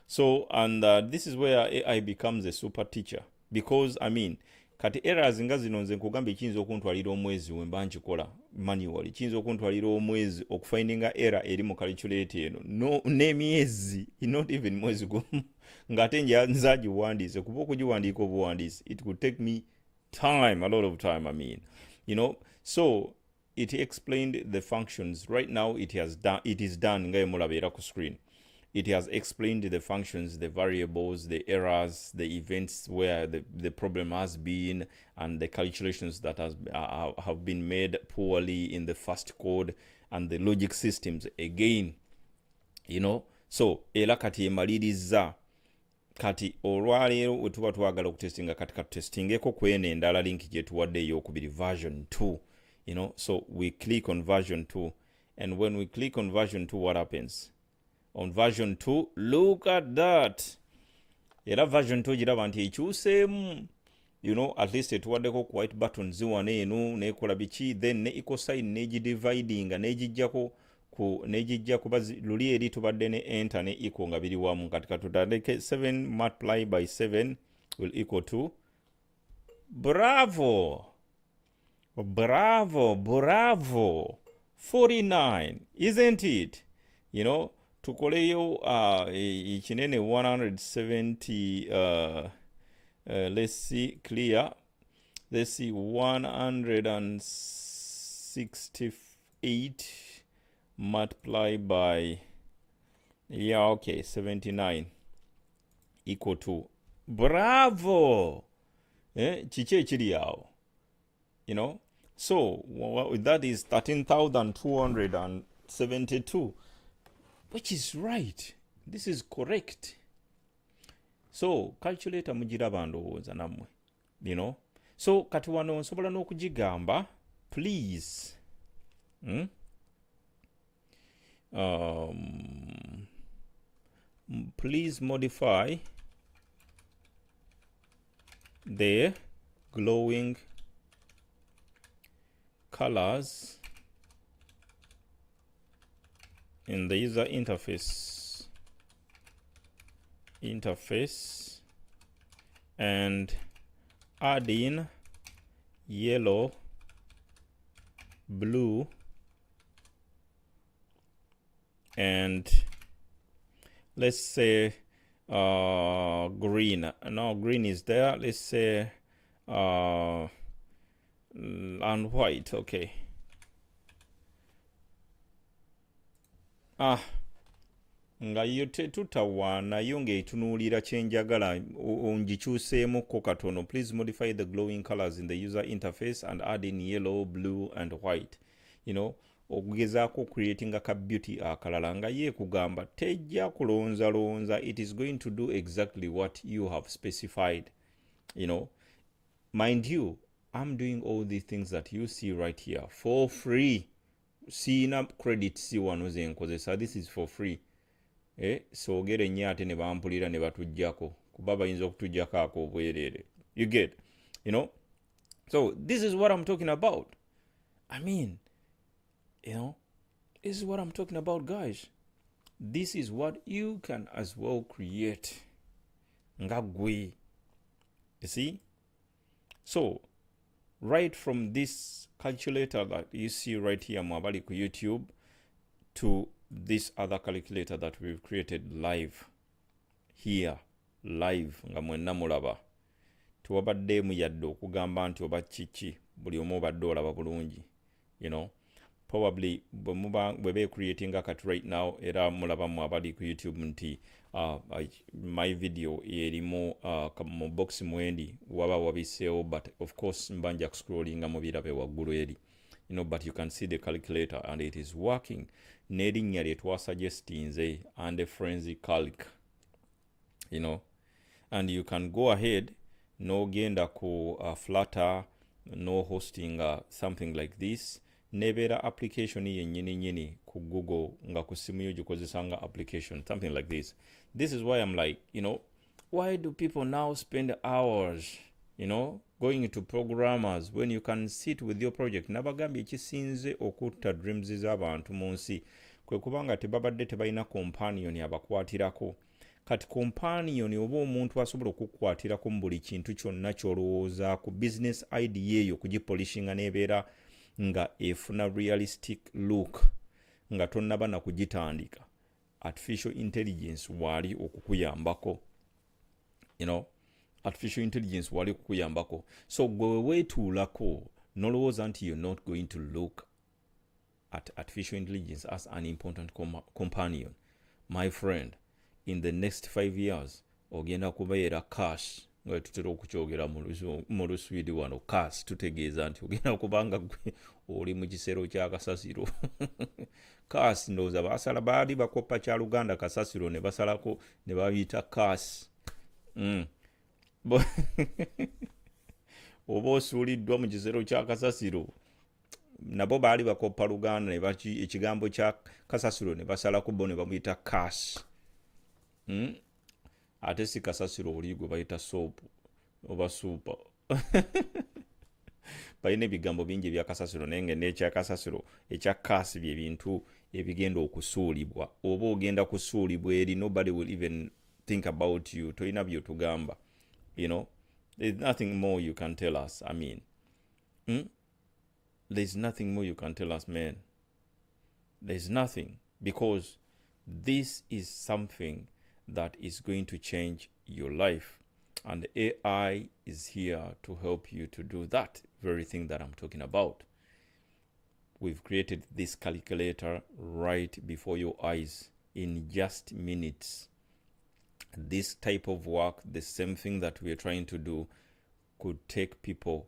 So, and this is where AI becomes a super teacher, because, kati errors nga zino nze nkugambye kiyinza okuntwalira omwezi we mba nkikola manually, kiyinza okuntwalira omwezi okufindinga error eri mu calculator eno, n'emyezi, not even mwezi gumu ng'ate nzagiwandiise, kuba okugiwandiika obuwandiisi, it could take me time, a lot of time, So it explained the functions. Right now it is done nga emulabera ku screen. It has explained the functions, the variables, the errors, the events where the problem has been, and the calculations that have been made poorly in the first code, and the logic systems again, So era kati emaliriza, kati olwaleero wetuba twagala okutestinga kati katestingeko kwene endala link gyetuwadde eyokubiri version 2, So we click on version 2, and when we click on version 2, what happens? On version 2, look at that. Era version 2 giraba nti ekyuseemu, at least etuwaddeko ku white buttons wano eno, nekola biki, then ne equal sign negidividinga, negijja kuba luli eri tubadde ne enter ne equal nga biri wamu. Kati katutandike 7 multiply by 7 will equal to, bravo, 49, isn't it? Tukoleyo ikinene 170, let's see, clear, let's see, 168 multiply by, 79 equal to, bravo, kiki ekiri awo, so that is 13,272, which is right. This is correct. So calculator mugiraba ndowooza nammwe, so kati wano nsobola n'okugigamba, please, please modify the glowing colors in the user interface and add in yellow, blue, and let's say green. No, green is there. Let's say and white. Okay. Nga yo tutawaana yo ng'etunuulira kyenjagala ongikyuseemukko katono. Please modify the glowing colors in the user interface and add in yellow, blue and white. Okugezaako creating a beauty akalala nga ye kugamba tejja kulonza. It is going to do exactly what you have specified. Mind you, I'm doing all these things that you see right here for free. Siina credit si wano ze nkozesa. This is for free. So gere nnyo ate ne bampulira ne batujjako kuba bayinza okutujjako ako obwereere. You get, So this is what I'm talking about. This is what I'm talking about, guys. This is what you can as well create. Nga gwe. You see? So right from this calculator that you see right here, mwabali ku YouTube, to this other calculator that we've created live here, live nga mwenna mulaba, tuwabadde muyadde okugamba nti oba kiki buli omu obadde olaba bulungi. Probably bwe creating kat right now era mulaba mwabali ku YouTube nti my video erimu mu box mwendi waba wabiseewo, but of course mbanja scrollinga mu birabe waggulu eri. but you can see the calculator and it is working. N'erinnya lye twasuggestinze and a frenzy calc, and you can go ahead n'ogenda ku Flutter no hosting something like this, nebeera application yennyini ku Google nga ku simu yo gikozesa nga application, something like this. This is why I'm like, why do people now spend hours, going to programmers when you can sit with your project? Nabagambye ekisinze okutta dreams z'abantu mu nsi kwe kubanga tebabadde tebalina companion abakwatirako. Kati companion oba omuntu asobola okukwatirako mu buli kintu kyonna ky'olowooza ku business idea eyo kugipolishinga n'ebeera nga efuna realistic look nga tonnaba na kugitandika. Artificial intelligence wali okukuyambako, artificial intelligence wali kukuyambako. So gwe weetuulako nolowooza nti you're not going to look at artificial intelligence as an important companion. My friend, in the next 5 years ogenda kubeera cash nga tutera okukyogera mu Luswidi wano. Cash tutegeeza nti ogenda kubanga oli mu kisero kya kasasiro. Cash ndowooza basala baali bakoppa kya Luganda kasasiro ne basalako ne babiyita cash. Oba osuuliddwa mu kisero kya kasasiro, nabo baali bakoppa Luganda ne ekigambo kya kasasiro ne basalako bo ne bamuyita cash. Ate si kasasiro oli gwe bayita soap oba supa. Balina ebigambo bingi ebya kasasiro naye nga n'ekya kasasiro ekya cash bye bintu ebigenda okusuulibwa. Oba ogenda kusuulibwa eri, nobody will even think about you. Toyina by'otugamba. There's nothing more you can tell us. I mean, there's nothing more you can tell us, man. There's nothing, because this is something that is going to change your life, and AI is here to help you to do that very thing that I'm talking about. We've created this calculator right before your eyes in just minutes. This type of work, the same thing that we're trying to do, could take people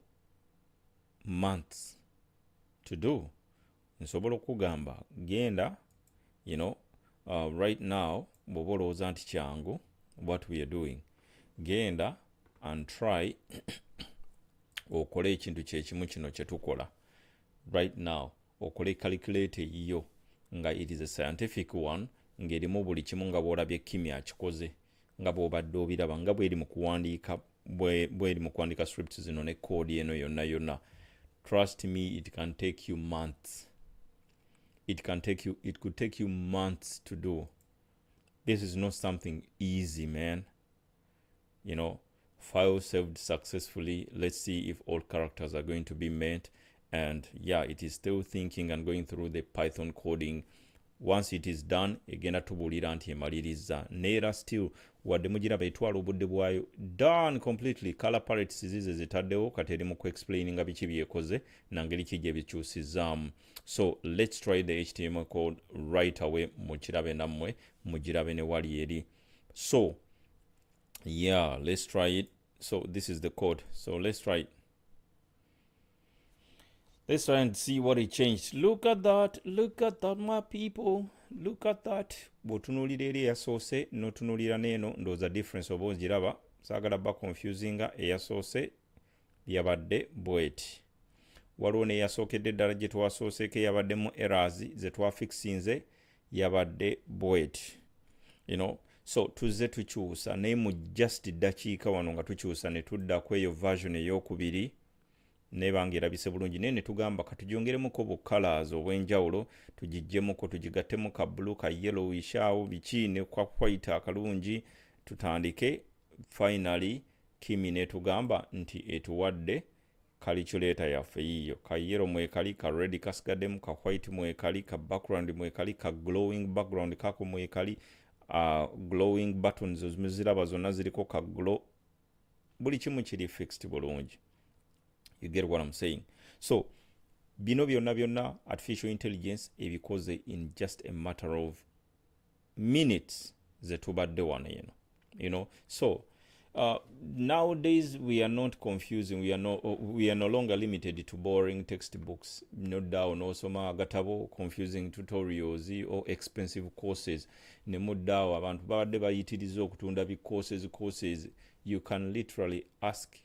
months to do. Nsobola okugamba genda, right now bw'oba olowooza nti kyangu what we are doing, genda and try okole ekintu kyekimu kino kye tukola right now. Okole calculate eyiyo nga it is a scientific one, ng'erimu buli kimu nga bw'olabye Kimi akikoze, nga bw'obadde obiraba, nga bw'eri mu kuwandiika bw'eri mu kuwandiika scripts zino ne code eno yonna. Trust me, it can take you months. It could take you months to do. This is not something easy, man. File saved successfully. Let's see if all characters are going to be met. And yeah, it is still thinking and going through the Python coding. Once it is done, egenda tubulira nti emaliriza. Neera still wadde mugiraba etwala obudde bwayo. Done completely. Color palettes zize zitaddewo kati eri mu ku-explaining biki byekoze na ngeri ki gye bikyusizaamu. So let's try the HTML code right away. Mukirabe nammwe mugirabe ne wali eri. So yeah, let's try it. So this is the code. So let's try it. Let's try and see what it changed. Look at that, my people. Look at that. Bw'otunuulira eri eyasoose n'otunuulira n'eno ndowooza difference oba ogiraba. Saagala ba confusinga. Eyasoose yabadde bweti. Waliwo n'eyasookedde eddala gye twasooseeko yabaddemu errors ze twafixinze yabadde bweti. So tuzze tukyusa naye mu just dakiika wano nga tukyusa ne tudda ku eyo version ey'okubiri nebanga erabise bulungi naye ne tugamba katugyongeremuko bu colors obw'enjawulo tugijjemuko tugigattemu ka blue ka yellowish awo biki ne kwa white akalungi tutandike. Finally Kimi ne tugamba nti etuwadde calculator yaffe yiyo ka yellow mwekali ka red kasigaddemu ka white mwekali ka background mwekali ka glowing background kako mwekali glowing buttons zoziraba zonna ziriko ka glow buli kimu kiri fixed bulungi. You get what I'm saying? So bino byonna artificial intelligence ebikoze in just a matter of minutes ze tubadde wano eno. So Nowadays we are not confusing, we are no longer limited to boring textbooks, no down osoma agatabo, confusing tutorials or expensive courses. Ne muddaawo abantu babadde bayitiriza okutunda bi courses. You can literally ask,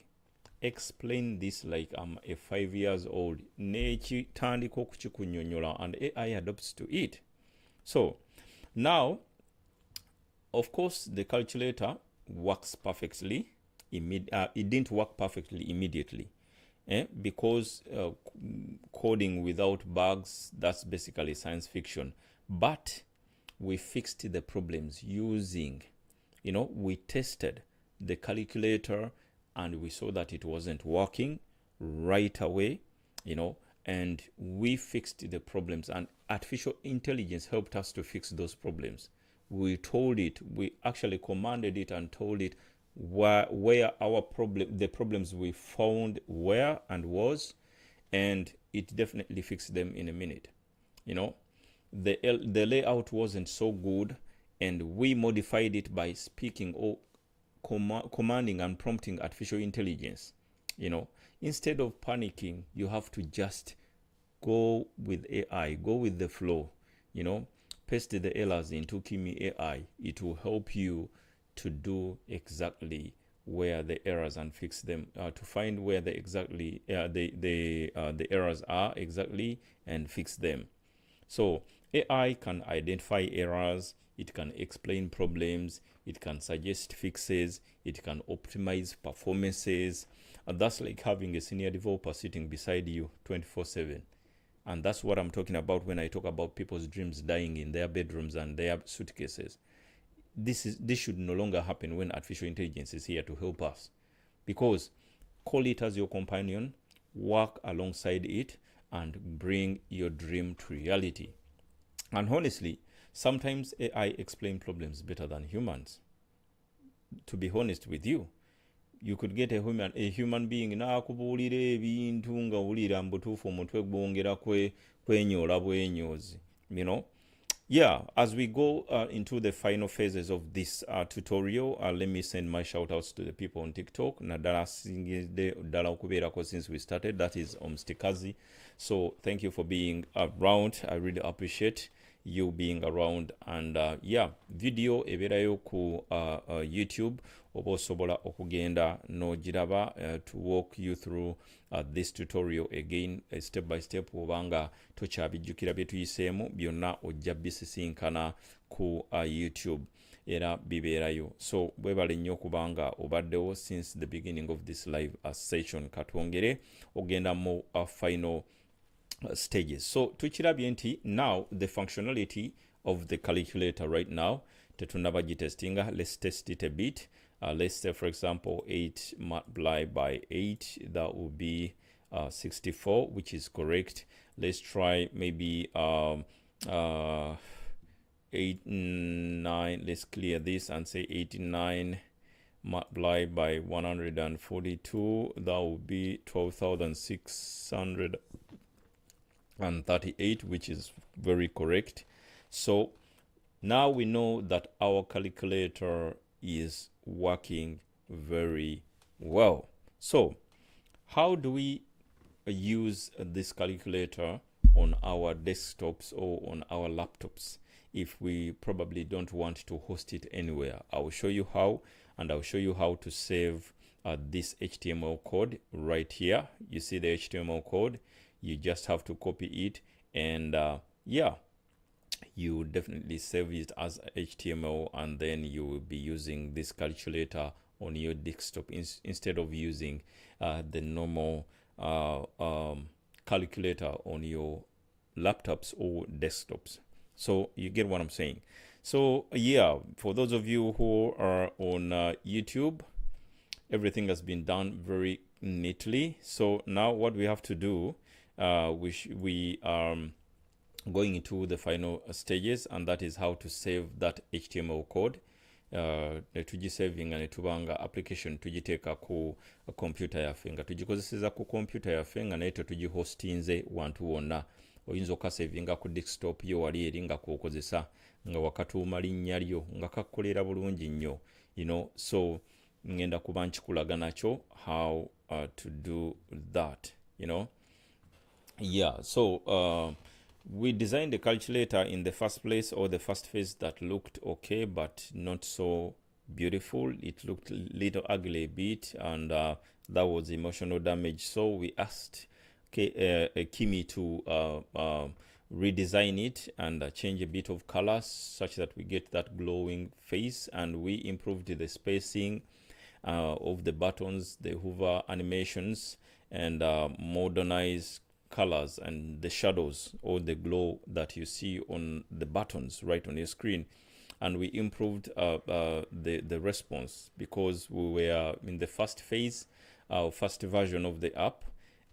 explain this like I'm a 5 years old, nekitandika okukikunnyonnyola, and AI adopts to it. So now, of course, the calculator works perfectly. It didn't work perfectly immediately, because coding without bugs, that's basically science fiction. But we fixed the problems using, we tested the calculator and we saw that it wasn't working right away, and we fixed the problems, and artificial intelligence helped us to fix those problems. We actually commanded it and told it where the problems we found were and was, and it definitely fixed them in a minute. The layout wasn't so good, and we modified it by speaking or commanding and prompting artificial intelligence. Instead of panicking, you have to just go with AI, go with the flow. Paste the errors into Kimi AI. It will help you to do exactly where the errors and fix them, to find where the errors are exactly and fix them. So AI can identify errors, it can explain problems, it can suggest fixes, it can optimize performances. And that's like having a senior developer sitting beside you 24/7. And that's what I'm talking about when I talk about people's dreams dying in their bedrooms and their suitcases. This should no longer happen when artificial intelligence is here to help us. Because call it as your companion, work alongside it, and bring your dream to reality. And honestly, sometimes AI explains problems better than humans. To be honest with you, you could get a human being n'akubuulira ebintu nga wulira mbutuufu omutwe gwongera kwenyola bwenyozi. Yeah, as we go into the final phases of this tutorial, let me send my shout outs to the people on TikTok. Nadala singide dala okubeerako since we started. That is Omstikazi. So thank you for being around. I really appreciate you being around. And yeah, video ebeerayo ku YouTube. Oba osobola okugenda n'ogiraba to walk you through this tutorial again, step by step. Obanga tokyabijjukira bye tuyiseemu byonna ojja bisisinkana ku YouTube era bibeerayo. So bwebale nnyo okubanga obaddewo since the beginning of this live session. Katwongere ogenda mu final stages. So tukirabye nti now the functionality of the calculator right now tetunaba gitestinga. Let's test it a bit. Let's say, for example, 8 multiplied by 8, that would be 64, which is correct. Let's try maybe 8, 9. Let's clear this and say 89 multiplied by 142. That would be 12,638, which is very correct. So now we know that our calculator is working very well. So how do we use this calculator on our desktops or on our laptops if we probably don't want to host it anywhere? I will show you how, and I'll show you how to save this HTML code right here. You see the HTML code, you just have to copy it, and yeah, you definitely save it as HTML, and then you will be using this calculator on your desktop instead of using the normal calculator on your laptops or desktops. So you get what I'm saying. So yeah, for those of you who are on YouTube, everything has been done very neatly. So now what we have to do, we are going into the final stages, and that is how to save that HTML code. Tugisavinga ne tubanga application tugiteeka ku computer yaffe nga tugikozeseza ku computer yaffe nga naye tetugihostinze wantu wonna. Oyinza okasavinga ku desktop yo wali eri nga kwokozesa nga wakatuuma linnya lyo nga kakolera bulungi nnyo. So ngenda kuba nkikulaga nakyo how to do that, Yeah, so we designed the calculator in the first place, or the first phase, that looked okay, but not so beautiful. It looked a little ugly a bit, and that was emotional damage. So we asked Kimi to redesign it and change a bit of colors such that we get that glowing face, and we improved the spacing of the buttons, the hover animations, and modernized colors and the shadows or the glow that you see on the buttons right on your screen. And we improved the response, because we were in the first phase, first version of the app.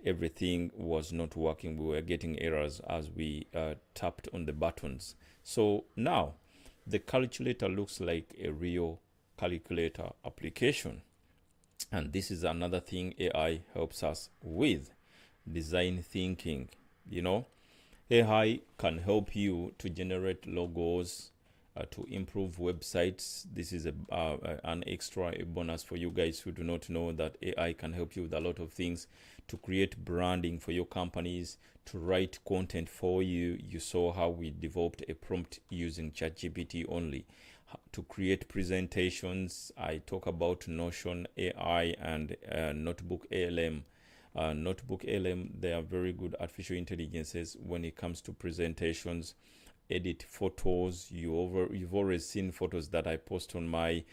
Everything was not working. We were getting errors as we tapped on the buttons. So now the calculator looks like a real calculator application. And this is another thing AI helps us with: design thinking. AI can help you to generate logos, to improve websites. This is an extra bonus for you guys who do not know that AI can help you with a lot of things: to create branding for your companies, to write content for you. You saw how we developed a prompt using ChatGPT only. To create presentations, I talk about Notion AI and Notebook ALM. Notebook ALM, they are very good artificial intelligences when it comes to presentations. Edit photos. You've already seen photos that I post on my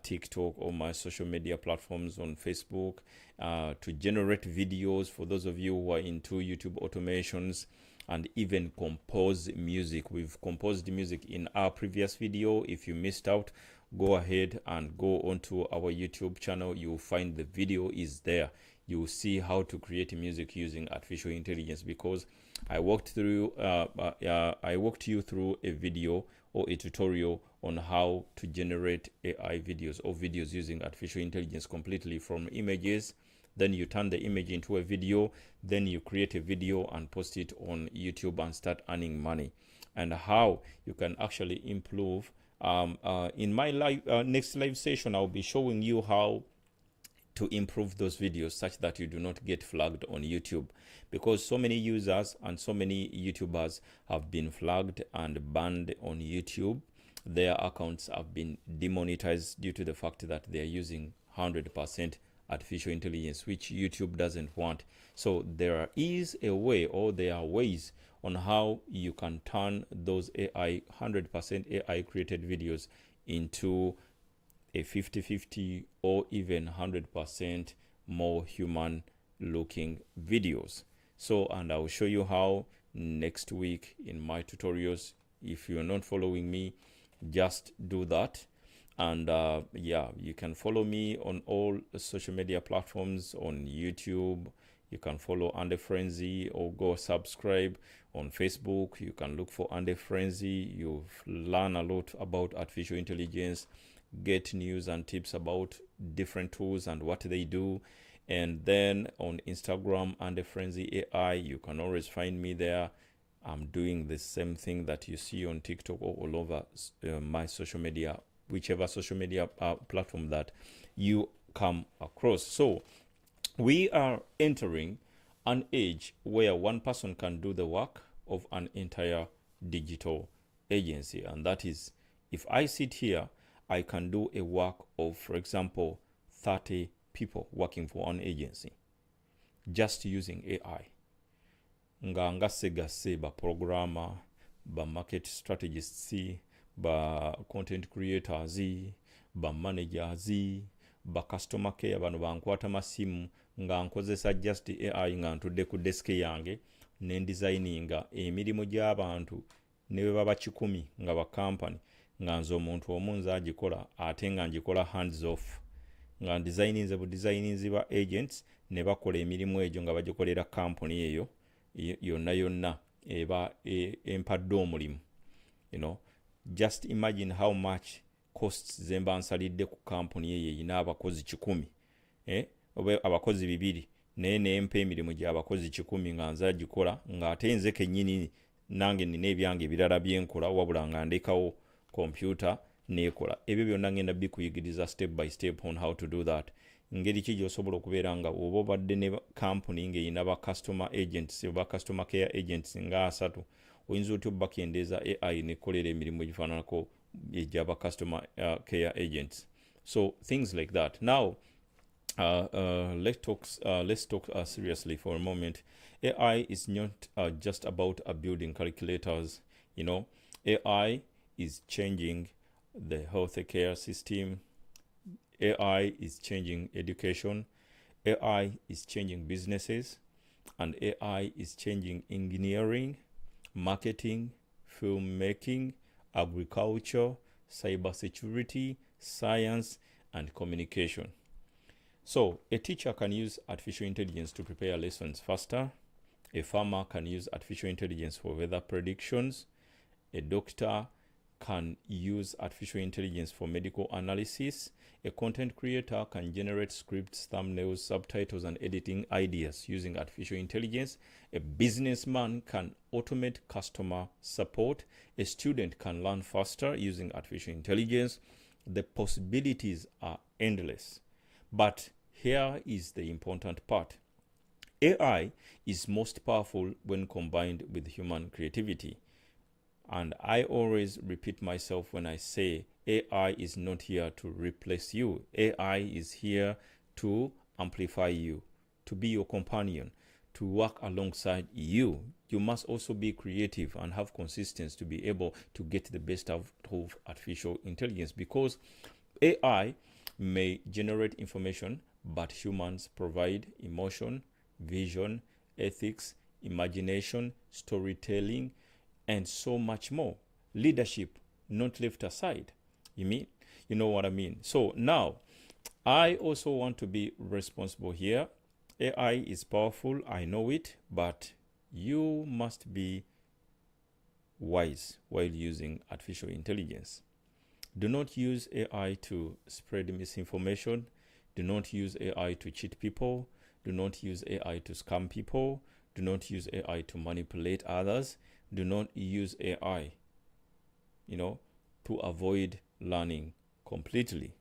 TikTok or my social media platforms on Facebook. To generate videos for those of you who are into YouTube automations, and even compose music. We've composed music in our previous video. If you missed out, go ahead and go onto our YouTube channel. You'll find the video is there. You'll see how to create music using artificial intelligence, because I walked you through a video or a tutorial on how to generate AI videos or videos using artificial intelligence completely from images. Then you turn the image into a video, then you create a video and post it on YouTube and start earning money. And how you can actually improve. In my next live session, I'll be showing you how to improve those videos such that you do not get flagged on YouTube, because so many users and so many YouTubers have been flagged and banned on YouTube. Their accounts have been demonetized due to the fact that they are using 100% artificial intelligence, which YouTube doesn't want. So there is a way, or there are ways on how you can turn those 100% AI created videos into a 50-50 or even 100% more human looking videos. So, and I'll show you how next week in my tutorials. If you're not following me, just do that. And yeah, you can follow me on all social media platforms. On YouTube, you can follow Andy Frenzy, or go subscribe. On Facebook, you can look for Andy Frenzy. You'll learn a lot about artificial intelligence, get news and tips about different tools and what they do. And then on Instagram, Andy Frenzy AI, you can always find me there. I'm doing the same thing that you see on TikTok or all over my social media, whichever social media platform that you come across. So we are entering an age where one person can do the work of an entire digital agency. And that is, if I sit here, I can do a work of, for example, 30 people working for an agency just using AI. Nga ngasse ba programmer, ba market strategists, ba content creators, ba managers, ba customer care, bano bankwata masimu nga nkozesa just AI nga ntudde ku desk yange ne designinga emirimu gy'abantu ne bwe baba 10 nga ba company nga nze omuntu omunza agikola ate nga ngikola hands off nga designinze bu designinzi ba agents ne bakola emirimu egyo nga bagikolera company eyo yonna eba empadde omulimu. Just imagine how much costs zemba nsalidde ku company eyo ina abakozi 10 oba abakozi 2 naye nempa emirimu gy'abakozi 10 nga nze agikola nga ate nze kennyini nange nina ebyange ebirala byenkola wabula nga ndekawo computer nekola. Ebyo byonna ngenda bikuyigiriza step by step on how to do that. Ngeri ki gy'osobola okubeera nga oba obadde ne company ng'erina ba customer agents oba customer care agents nga 3, oyinza otya obakendeeza AI nekolera emirimu egifaananako egy'aba customer care agents. So things like that. Now let's talk seriously for a moment. AI is not just about building calculators. You know, AI is changing the healthcare system. AI is changing education. AI is changing businesses, and AI is changing engineering, marketing, filmmaking, agriculture, cybersecurity, science, and communication. So a teacher can use artificial intelligence to prepare lessons faster. A farmer can use artificial intelligence for weather predictions. A doctor can use artificial intelligence for medical analysis. A content creator can generate scripts, thumbnails, subtitles, and editing ideas using artificial intelligence. A businessman can automate customer support. A student can learn faster using artificial intelligence. The possibilities are endless. But here is the important part. AI is most powerful when combined with human creativity. And I always repeat myself when I say AI is not here to replace you. AI is here to amplify you, to be your companion, to work alongside you. You must also be creative and have consistency to be able to get the best out of artificial intelligence, because AI may generate information, but humans provide emotion, vision, ethics, imagination, storytelling, and so much more. Leadership not left aside. You know what I mean? So now, I also want to be responsible here. AI is powerful, I know it, but you must be wise while using artificial intelligence. Do not use AI to spread misinformation. Do not use AI to cheat people. Do not use AI to scam people. Do not use AI to manipulate others. Do not use AI, to avoid learning completely.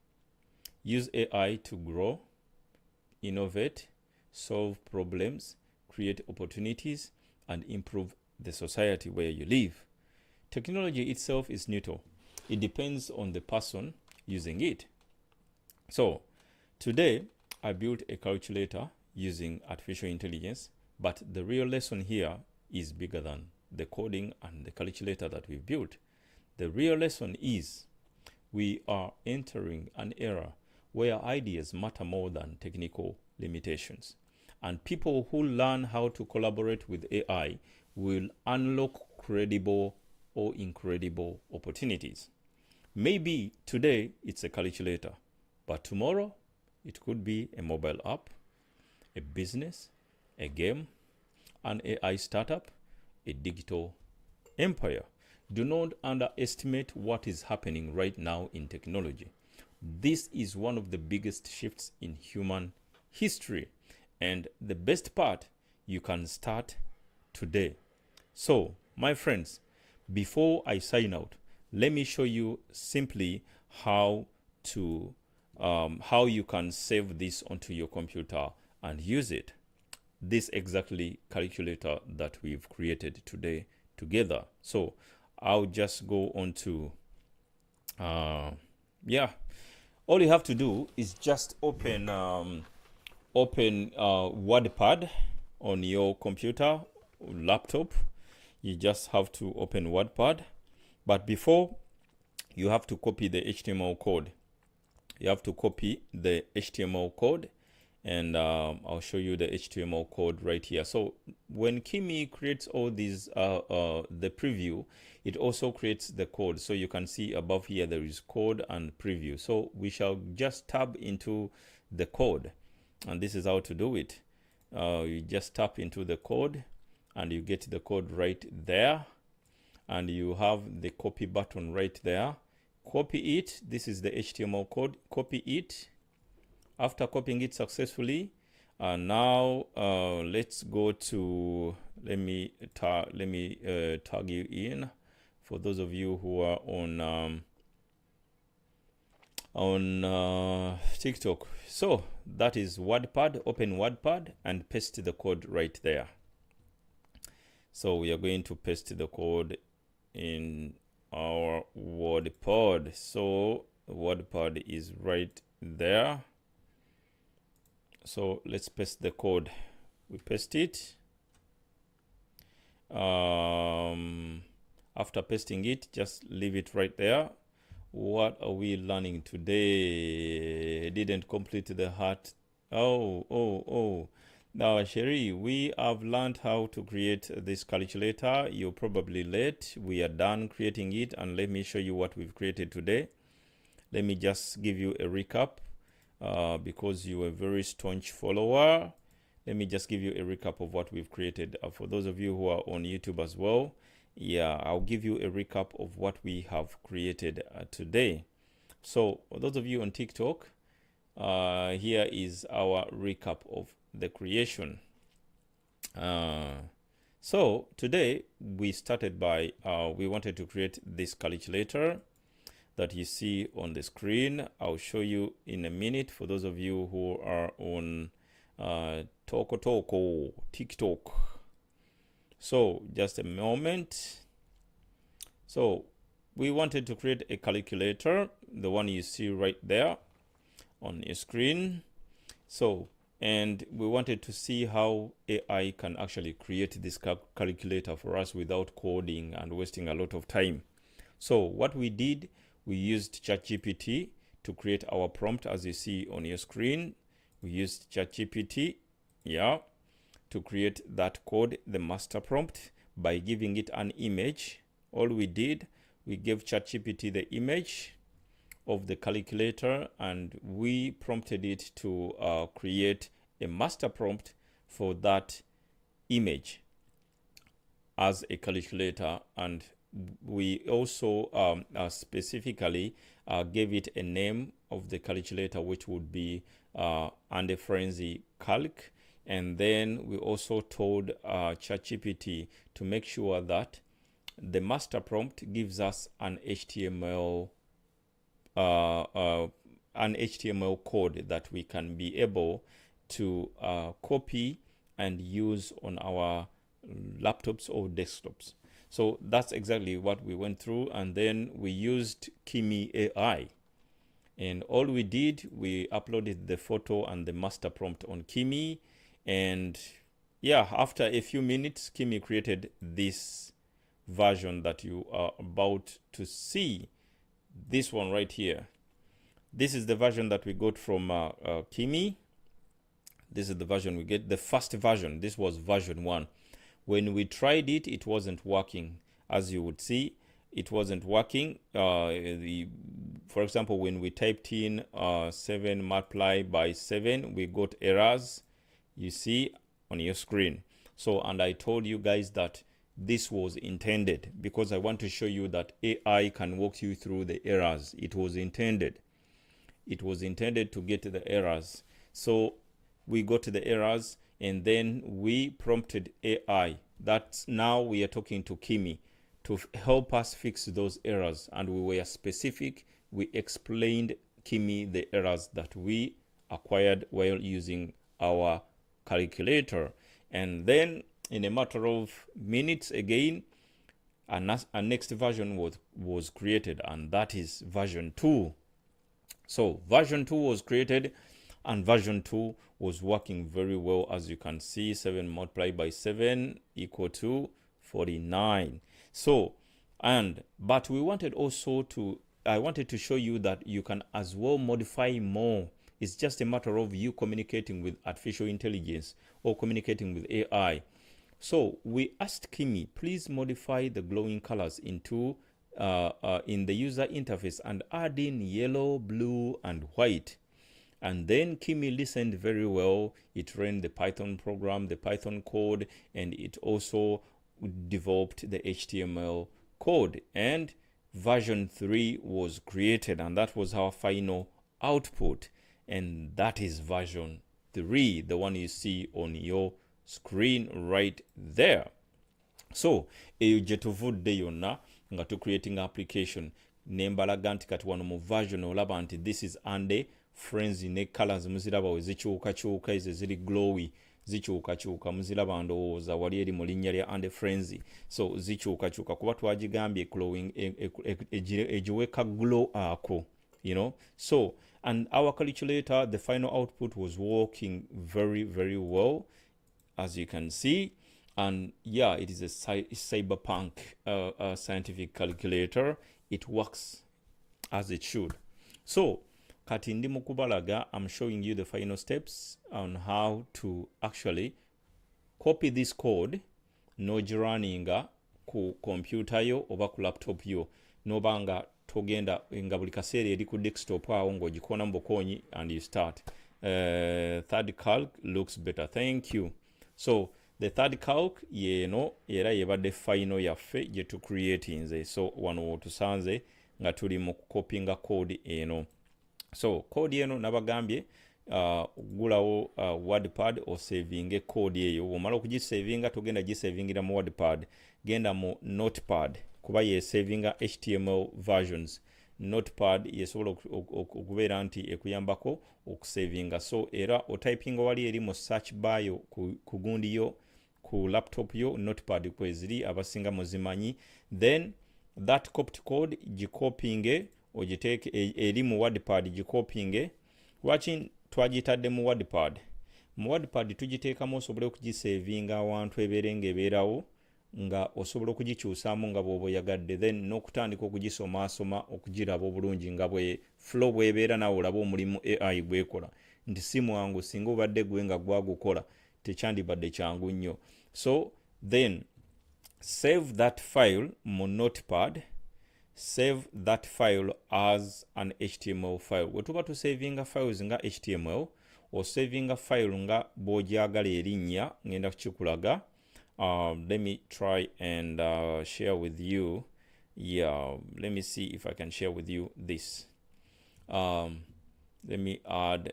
Use AI to grow, innovate, solve problems, create opportunities, and improve the society where you live. Technology itself is neutral. It depends on the person using it. So today, I built a calculator using artificial intelligence, but the real lesson here is bigger than the coding and the calculator that we've built. The real lesson is we are entering an era where ideas matter more than technical limitations. And people who learn how to collaborate with AI will unlock credible or incredible opportunities. Maybe today it's a calculator, but tomorrow it could be a mobile app, a business, a game, an AI startup, a digital empire. Do not underestimate what is happening right now in technology. This is one of the biggest shifts in human history. And the best part, you can start today. So, my friends, before I sign out, let me show you simply how you can save this onto your computer and use it. This exactly calculator that we've created today together. So I'll just go on to, all you have to do is just open WordPad on your computer or laptop. You just have to open WordPad. But before, you have to copy the HTML code. You have to copy the HTML code, and I'll show you the HTML code right here. So when Kimi creates all these, the preview, it also creates the code. So you can see above here, there is code and preview. So we shall just tab into the code, and this is how to do it. You just tap into the code, and you get the code right there. And you have the copy button right there. Copy it. This is the HTML code. Copy it. After copying it successfully, now let's go to, let me tag you in for those of you who are on TikTok. So that is WordPad. Open WordPad and paste the code right there. So we are going to paste the code in our WordPad. So WordPad is right there. So let's paste the code. We paste it. After pasting it, just leave it right there. What are we learning today? Didn't complete the heart. Now, Sherry, we have learned how to create this calculator. You're probably late. We are done creating it, and let me show you what we've created today. Let me just give you a recap because you're a very staunch follower. Let me just give you a recap of what we've created. For those of you who are on YouTube as well, yeah, I'll give you a recap of what we have created today. So for those of you on TikTok, here is our recap of the creation. So today we started by, we wanted to create this calculator that you see on the screen. I'll show you in a minute for those of you who are on TikTok. So just a moment. So we wanted to create a calculator, the one you see right there on your screen. So, and we wanted to see how AI can actually create this calculator for us without coding and wasting a lot of time. So what we did, we used ChatGPT to create our prompt, as you see on your screen. We used ChatGPT, yeah, to create that code, the master prompt, by giving it an image. All we did, we gave ChatGPT the image of the calculator, and we prompted it to create a master prompt for that image as a calculator. And we also specifically gave it a name of the calculator, which would be under frenzy calc. And then we also told ChatGPT to make sure that the master prompt gives us an HTML code that we can be able to copy and use on our laptops or desktops. So that's exactly what we went through. And then we used Kimi AI. And all we did, we uploaded the photo and the master prompt on Kimi. And yeah, after a few minutes, Kimi created this version that you are about to see. This one right here. This is the version that we got from Kimi. This is the version we get. The first version, this was version 1. When we tried it, it wasn't working. As you would see, it wasn't working. For example, when we typed in 7 multiplied by 7, we got errors, you see on your screen. So, and I told you guys that this was intended because I want to show you that AI can walk you through the errors. It was intended. It was intended to get the errors. So we got the errors, and then we prompted AI. That's now we are talking to Kimi to help us fix those errors. And we were specific. We explained Kimi the errors that we acquired while using our calculator. And then in a matter of minutes again, a next version was created, and that is version 2. So version 2 was created, and version 2 was working very well. As you can see, 7 multiplied by 7 equal to 49. So, but we wanted also to, I wanted to show you that you can as well modify more. It's just a matter of you communicating with artificial intelligence or communicating with AI. So we asked Kimi, please modify the glowing colors into in the user interface and add in yellow, blue, and white. And then Kimi listened very well. It ran the Python program, the Python code, and it also developed the HTML code. And version 3 was created, and that was our final output. And that is version 3, the one you see on your screen right there. So eyo gye tuvudde yonna nga tu creating application. nembalaga nti kati wano mu version olaba nti this is ande friends ne colors muziraba we zikyukakyuka ezo ziri glowy zikyukakyuka muziraba ndowooza wali eri mu linnya lya ande friends so zikyukakyuka kuba twagigambye glowing egiweka glow ako you know. So and our calculator, the final output was working very, very well, as you can see. And yeah, it is a cyberpunk scientific calculator. It works as it should. So kati ndi mukubalaga, I'm showing you the final steps on how to actually copy this code nogiraninga ku computer yo oba ku laptop yo nobanga togenda nga buli kaseera eri ku desktop awo ng'ogikona mu bukonyi and you start. Third calc looks better, thank you. So the third calc yeno era yebadde final yaffe gye tu create nze, so wano tusanze nga tuli mu copyinga code eno. So code eno nabagambye gulawo wordpad osavinge code eyo. Bw'omala okugisavinga togenda gisavingira mu wordpad, genda mu notepad kuba yesavinga HTML versions. Notepad yesobola okubeera nti ekuyambako okusavinga. So era otypinga wali eri mu search bar yo ku gundi yo ku laptop yo, notepad kweziri abasinga muzimanyi. Then that copied code gicopyinge ogiteeke eri mu wordpad gicopyinge. Lwaki twagitadde mu wordpad? Mu wordpad tugiteekamu osobole okugisavinga awantu ebeere ng'ebeerawo nga osobola okugikyusaamu nga bw'oba oyagadde, then n'okutandika okugisomaasoma okugiraba obulungi nga bwe flow bw'ebeera naawe olaba omulimu AI gwekola nti si mwangu, singa obadde gwe nga gwagukola tekyandibadde kyangu nnyo. So then save that file mu notepad, save that file as an HTML file. Bwe tuba tusavinga files nga HTML osavinga file nga bw'ogyagala erinnya, ngenda kukikulaga. Let me try and share with you. Yeah, let me see if I can share with you this. Let me add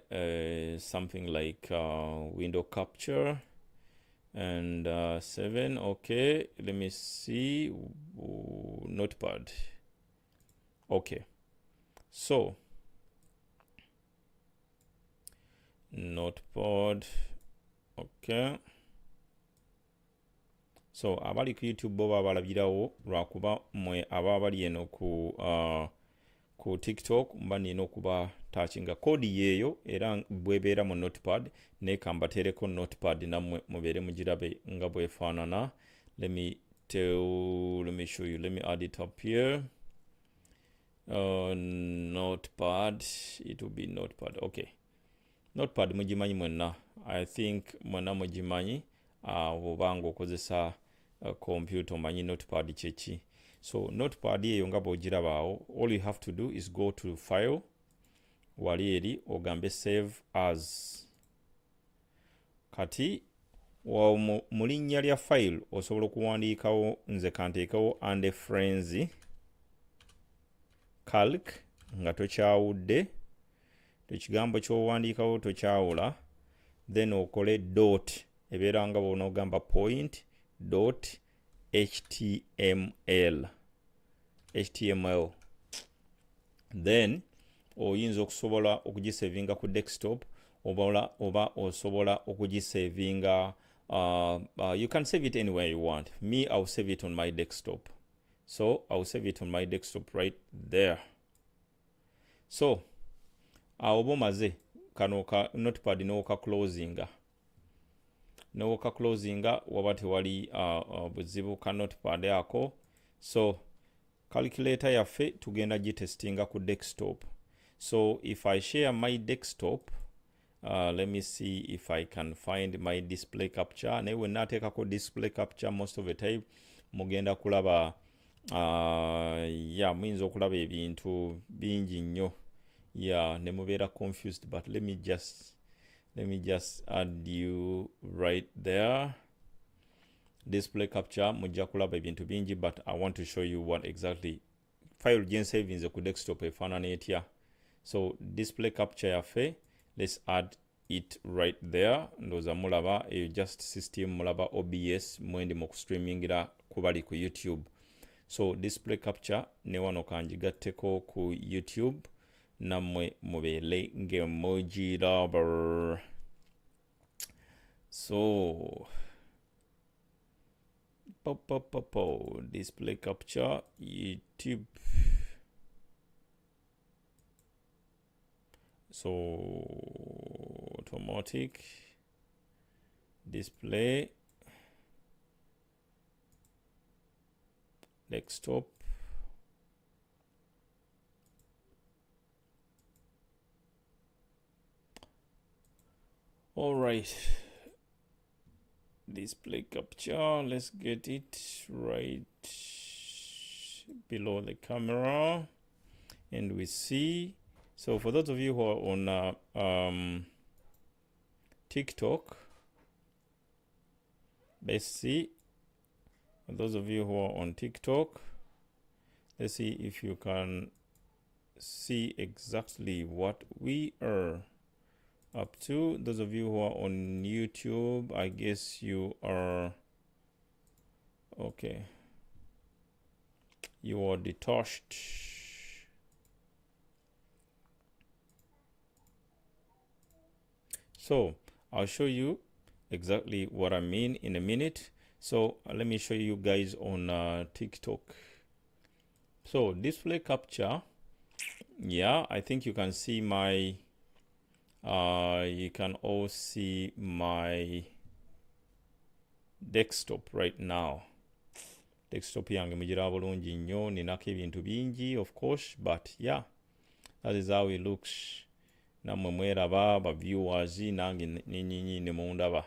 something like window capture and 7. Okay, let me see. Notepad. Okay, so notepad. Okay. So abali ku YouTube bo babalabirawo lwakuba mwe ababali eno ku TikTok mba nina okuba touchinga code yeeyo era bwebeera mu notepad nekambatereko notepad namwe mubeere mugirabe nga bwefaanana. Let me show you. Let me add it up here. Notepad, it will be notepad. Okay, notepad mugimanyi mwenna. I think mwenna mugimanyi obanga okozesa computer omanyi notepad kyeki. So notepad eyo nga bw'ogirabaawo, all you have to do is go to file, wali eri ogambe save as. Kati mu linnya lya file osobola okuwandiikawo, nze kanteekawo and friends calc nga tokyawudde, ekigambo ky'owandiikawo tokyawula, then okole dot ebeera nga bw'onoogamba point dot html, then oyinza okusobola okugisavinga ku desktop oba osobola okugisavinga you can save it anywhere you want. Me, I'll save it on my desktop. So I'll save it on my desktop right there. So awo bomaze kano ka notepad n'oka closinga waba tewali buzibu ka notepad yako. So calculator yaffe tugenda gitestinga ku desktop. So if I share my desktop, let me see if I can find my display capture. Naye when nateekako display capture, most of the time mugenda kulaba muyinza okulaba ebintu bingi nnyo ne mubeera confused, but let me just add you right there. Display capture mujja kulaba ebintu bingi, but I want to show you what exactly file gen savings ku desktop efaanana etya. So display capture yaffe, let's add it right there. Ndooza mulaba just system mulaba OBS mwendi mu streamingira kubali ku YouTube. So display capture ne wano kanjigatteko ku YouTube nammwe mubeere ng'emojiraba. So display capture YouTube. So automatic display desktop. All right, display capture, let's get it right below the camera, and we see. So for those of you who are on TikTok, let's see. For those of you who are on TikTok, let's see if you can see exactly what we are up to. Those of you who are on YouTube, I guess you are okay. You are detached. So I'll show you exactly what I mean in a minute. So let me show you guys on TikTok. So display capture, yeah, I think you can see my you can all see my desktop right now. Desktop yange mugira bulungi nnyo, ninako ebintu bingi of course, but yeah, that is how it looks. Namwe mweraba ba viewers nange ninyinyi ne mundaba.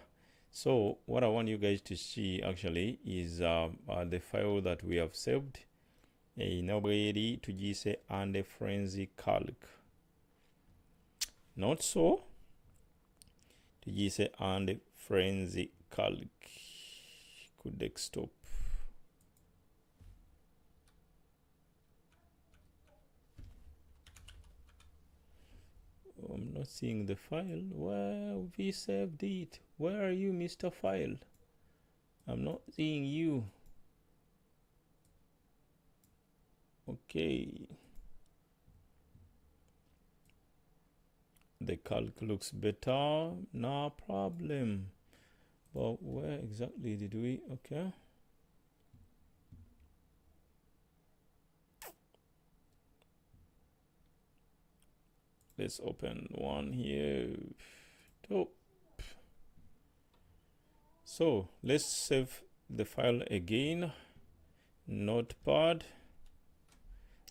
So what I want you guys to see actually is the file that we have saved. Inobweri tugise and frenzy calc. Not so. Tugise and frenzy calc ku desktop. I'm not seeing the file. Well, we saved it. Where are you, Mr. File? I'm not seeing you. Okay. The calc looks better. No problem. But where exactly did we? Okay. Let's open one here. Top. So let's save the file again. Notepad.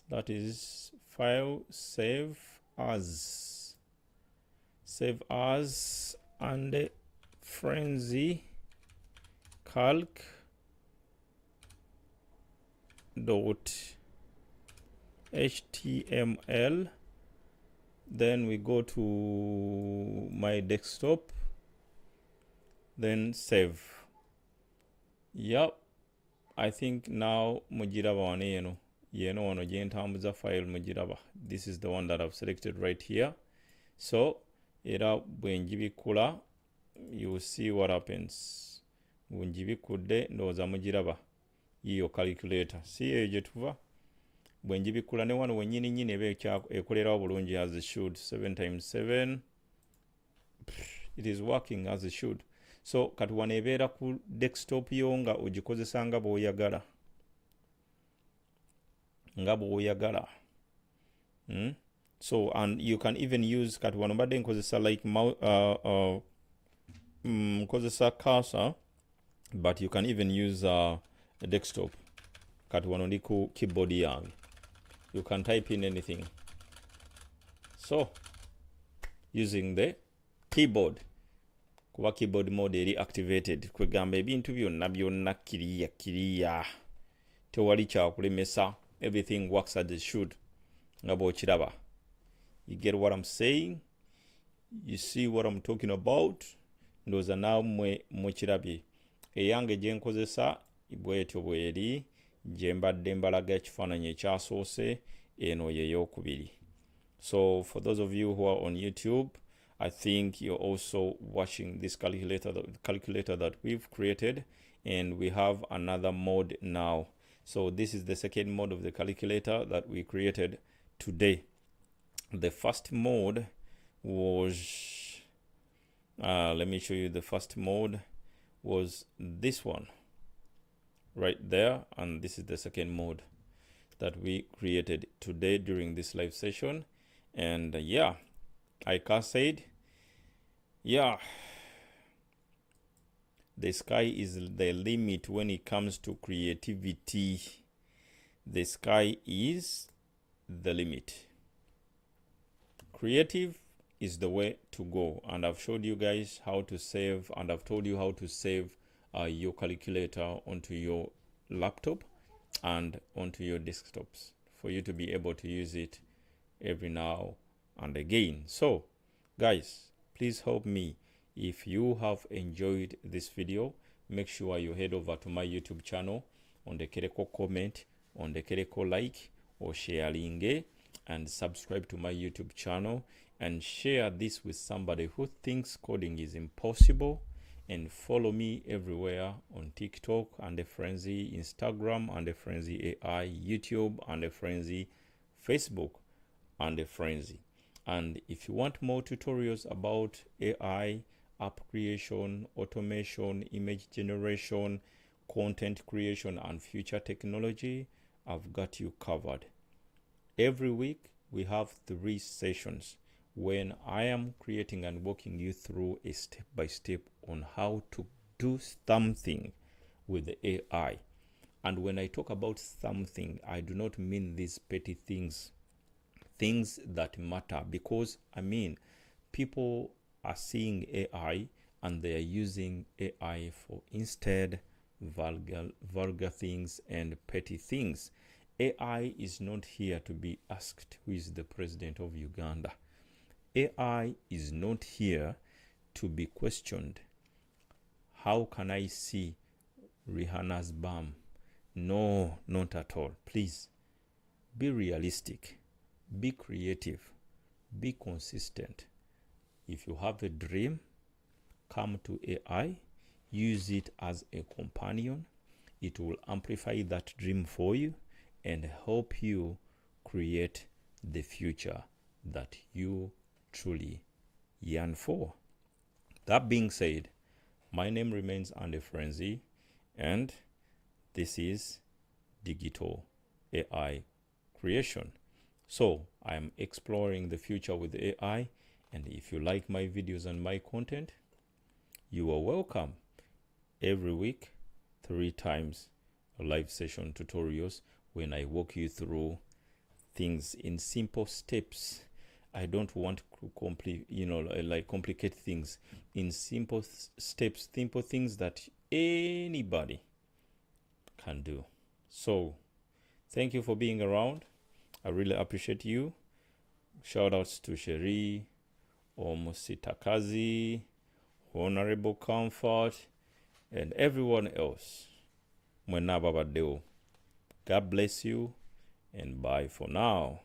That is file save as. Save as and frenzy calc dot html. Then we go to my desktop, then save. Yep, I think now mujiraba wane yeno wano jentambuza file mujiraba. This is the one that I've selected right here. So era bwenjibikula, you will see what happens. Bwenjibikude ndoza mujiraba iyo calculator. See eje tuva bwenjibikula ne wano wenyini nyine ebe ekolera bulungi as it should. 7 times 7, it is working as it should. So kati wano ebeera ku desktop yo nga ogikozesa nga bw'oyagala, So and you can even use kati wano mbadde nkozesa like nkozesa cursor, but you can even use a desktop. Kati wano ndi ku keyboard yange. You can type in anything. So using the keyboard, kuba keyboard mode eri activated, kwegamba ebintu byonna kiriya tewali kyakulemesa. Everything works as it should nga bw'okiraba. You get what I'm saying? You see what I'm talking about? Ndooza nammwe mukirabye. Eyange gye nkozesa bw'etyo bw'eri, gye mbadde mbalaga ekifaananyi ekyasoose, eno y'eyokubiri. So for those of you who are on YouTube, I think you're also watching this calculator that we've created, and we have another mode now. So this is the second mode of the calculator that we created today. The first mode was, let me show you. The first mode was this one right there, and this is the second mode that we created today during this live session. And yeah, like I said, yeah, the sky is the limit when it comes to creativity. The sky is the limit. Creative is the way to go, and I've showed you guys how to save, and I've told you how to save your calculator onto your laptop and onto your desktops for you to be able to use it every now and again. So guys, please help me. If you have enjoyed this video, make sure you head over to my YouTube channel, on the kereko comment, on the kereko like or sharing, and subscribe to my YouTube channel, and share this with somebody who thinks coding is impossible. And follow me everywhere on TikTok and a Frenzy, Instagram and a Frenzy AI, YouTube and a Frenzy, Facebook and a Frenzy. And if you want more tutorials about AI, app creation, automation, image generation, content creation, and future technology, I've got you covered. Every week we have 3 sessions when I am creating and walking you through a step-by-step on how to do something with the AI. And when I talk about something, I do not mean these petty things that matter, because I mean, people are seeing AI and they are using AI for instead vulgar things and petty things. AI is not here to be asked who is the president of Uganda. AI is not here to be questioned. How can I see Rihanna's bum? No, not at all. Please be realistic, be creative, be consistent. If you have a dream, come to AI, use it as a companion. It will amplify that dream for you and help you create the future that you truly yearn for. That being said, my name remains Andy Frenzy, and this is Digital AI Creation. So I am exploring the future with AI, and if you like my videos and my content, you are welcome. Every week, 3 times live session tutorials when I walk you through things in simple steps. I don't want to complicate things. In simple steps, simple things that anybody can do. So thank you for being around. I really appreciate you. Shout outs to Sheri, Omositakazi, Honorable Comfort, and everyone else. God bless you, and bye for now.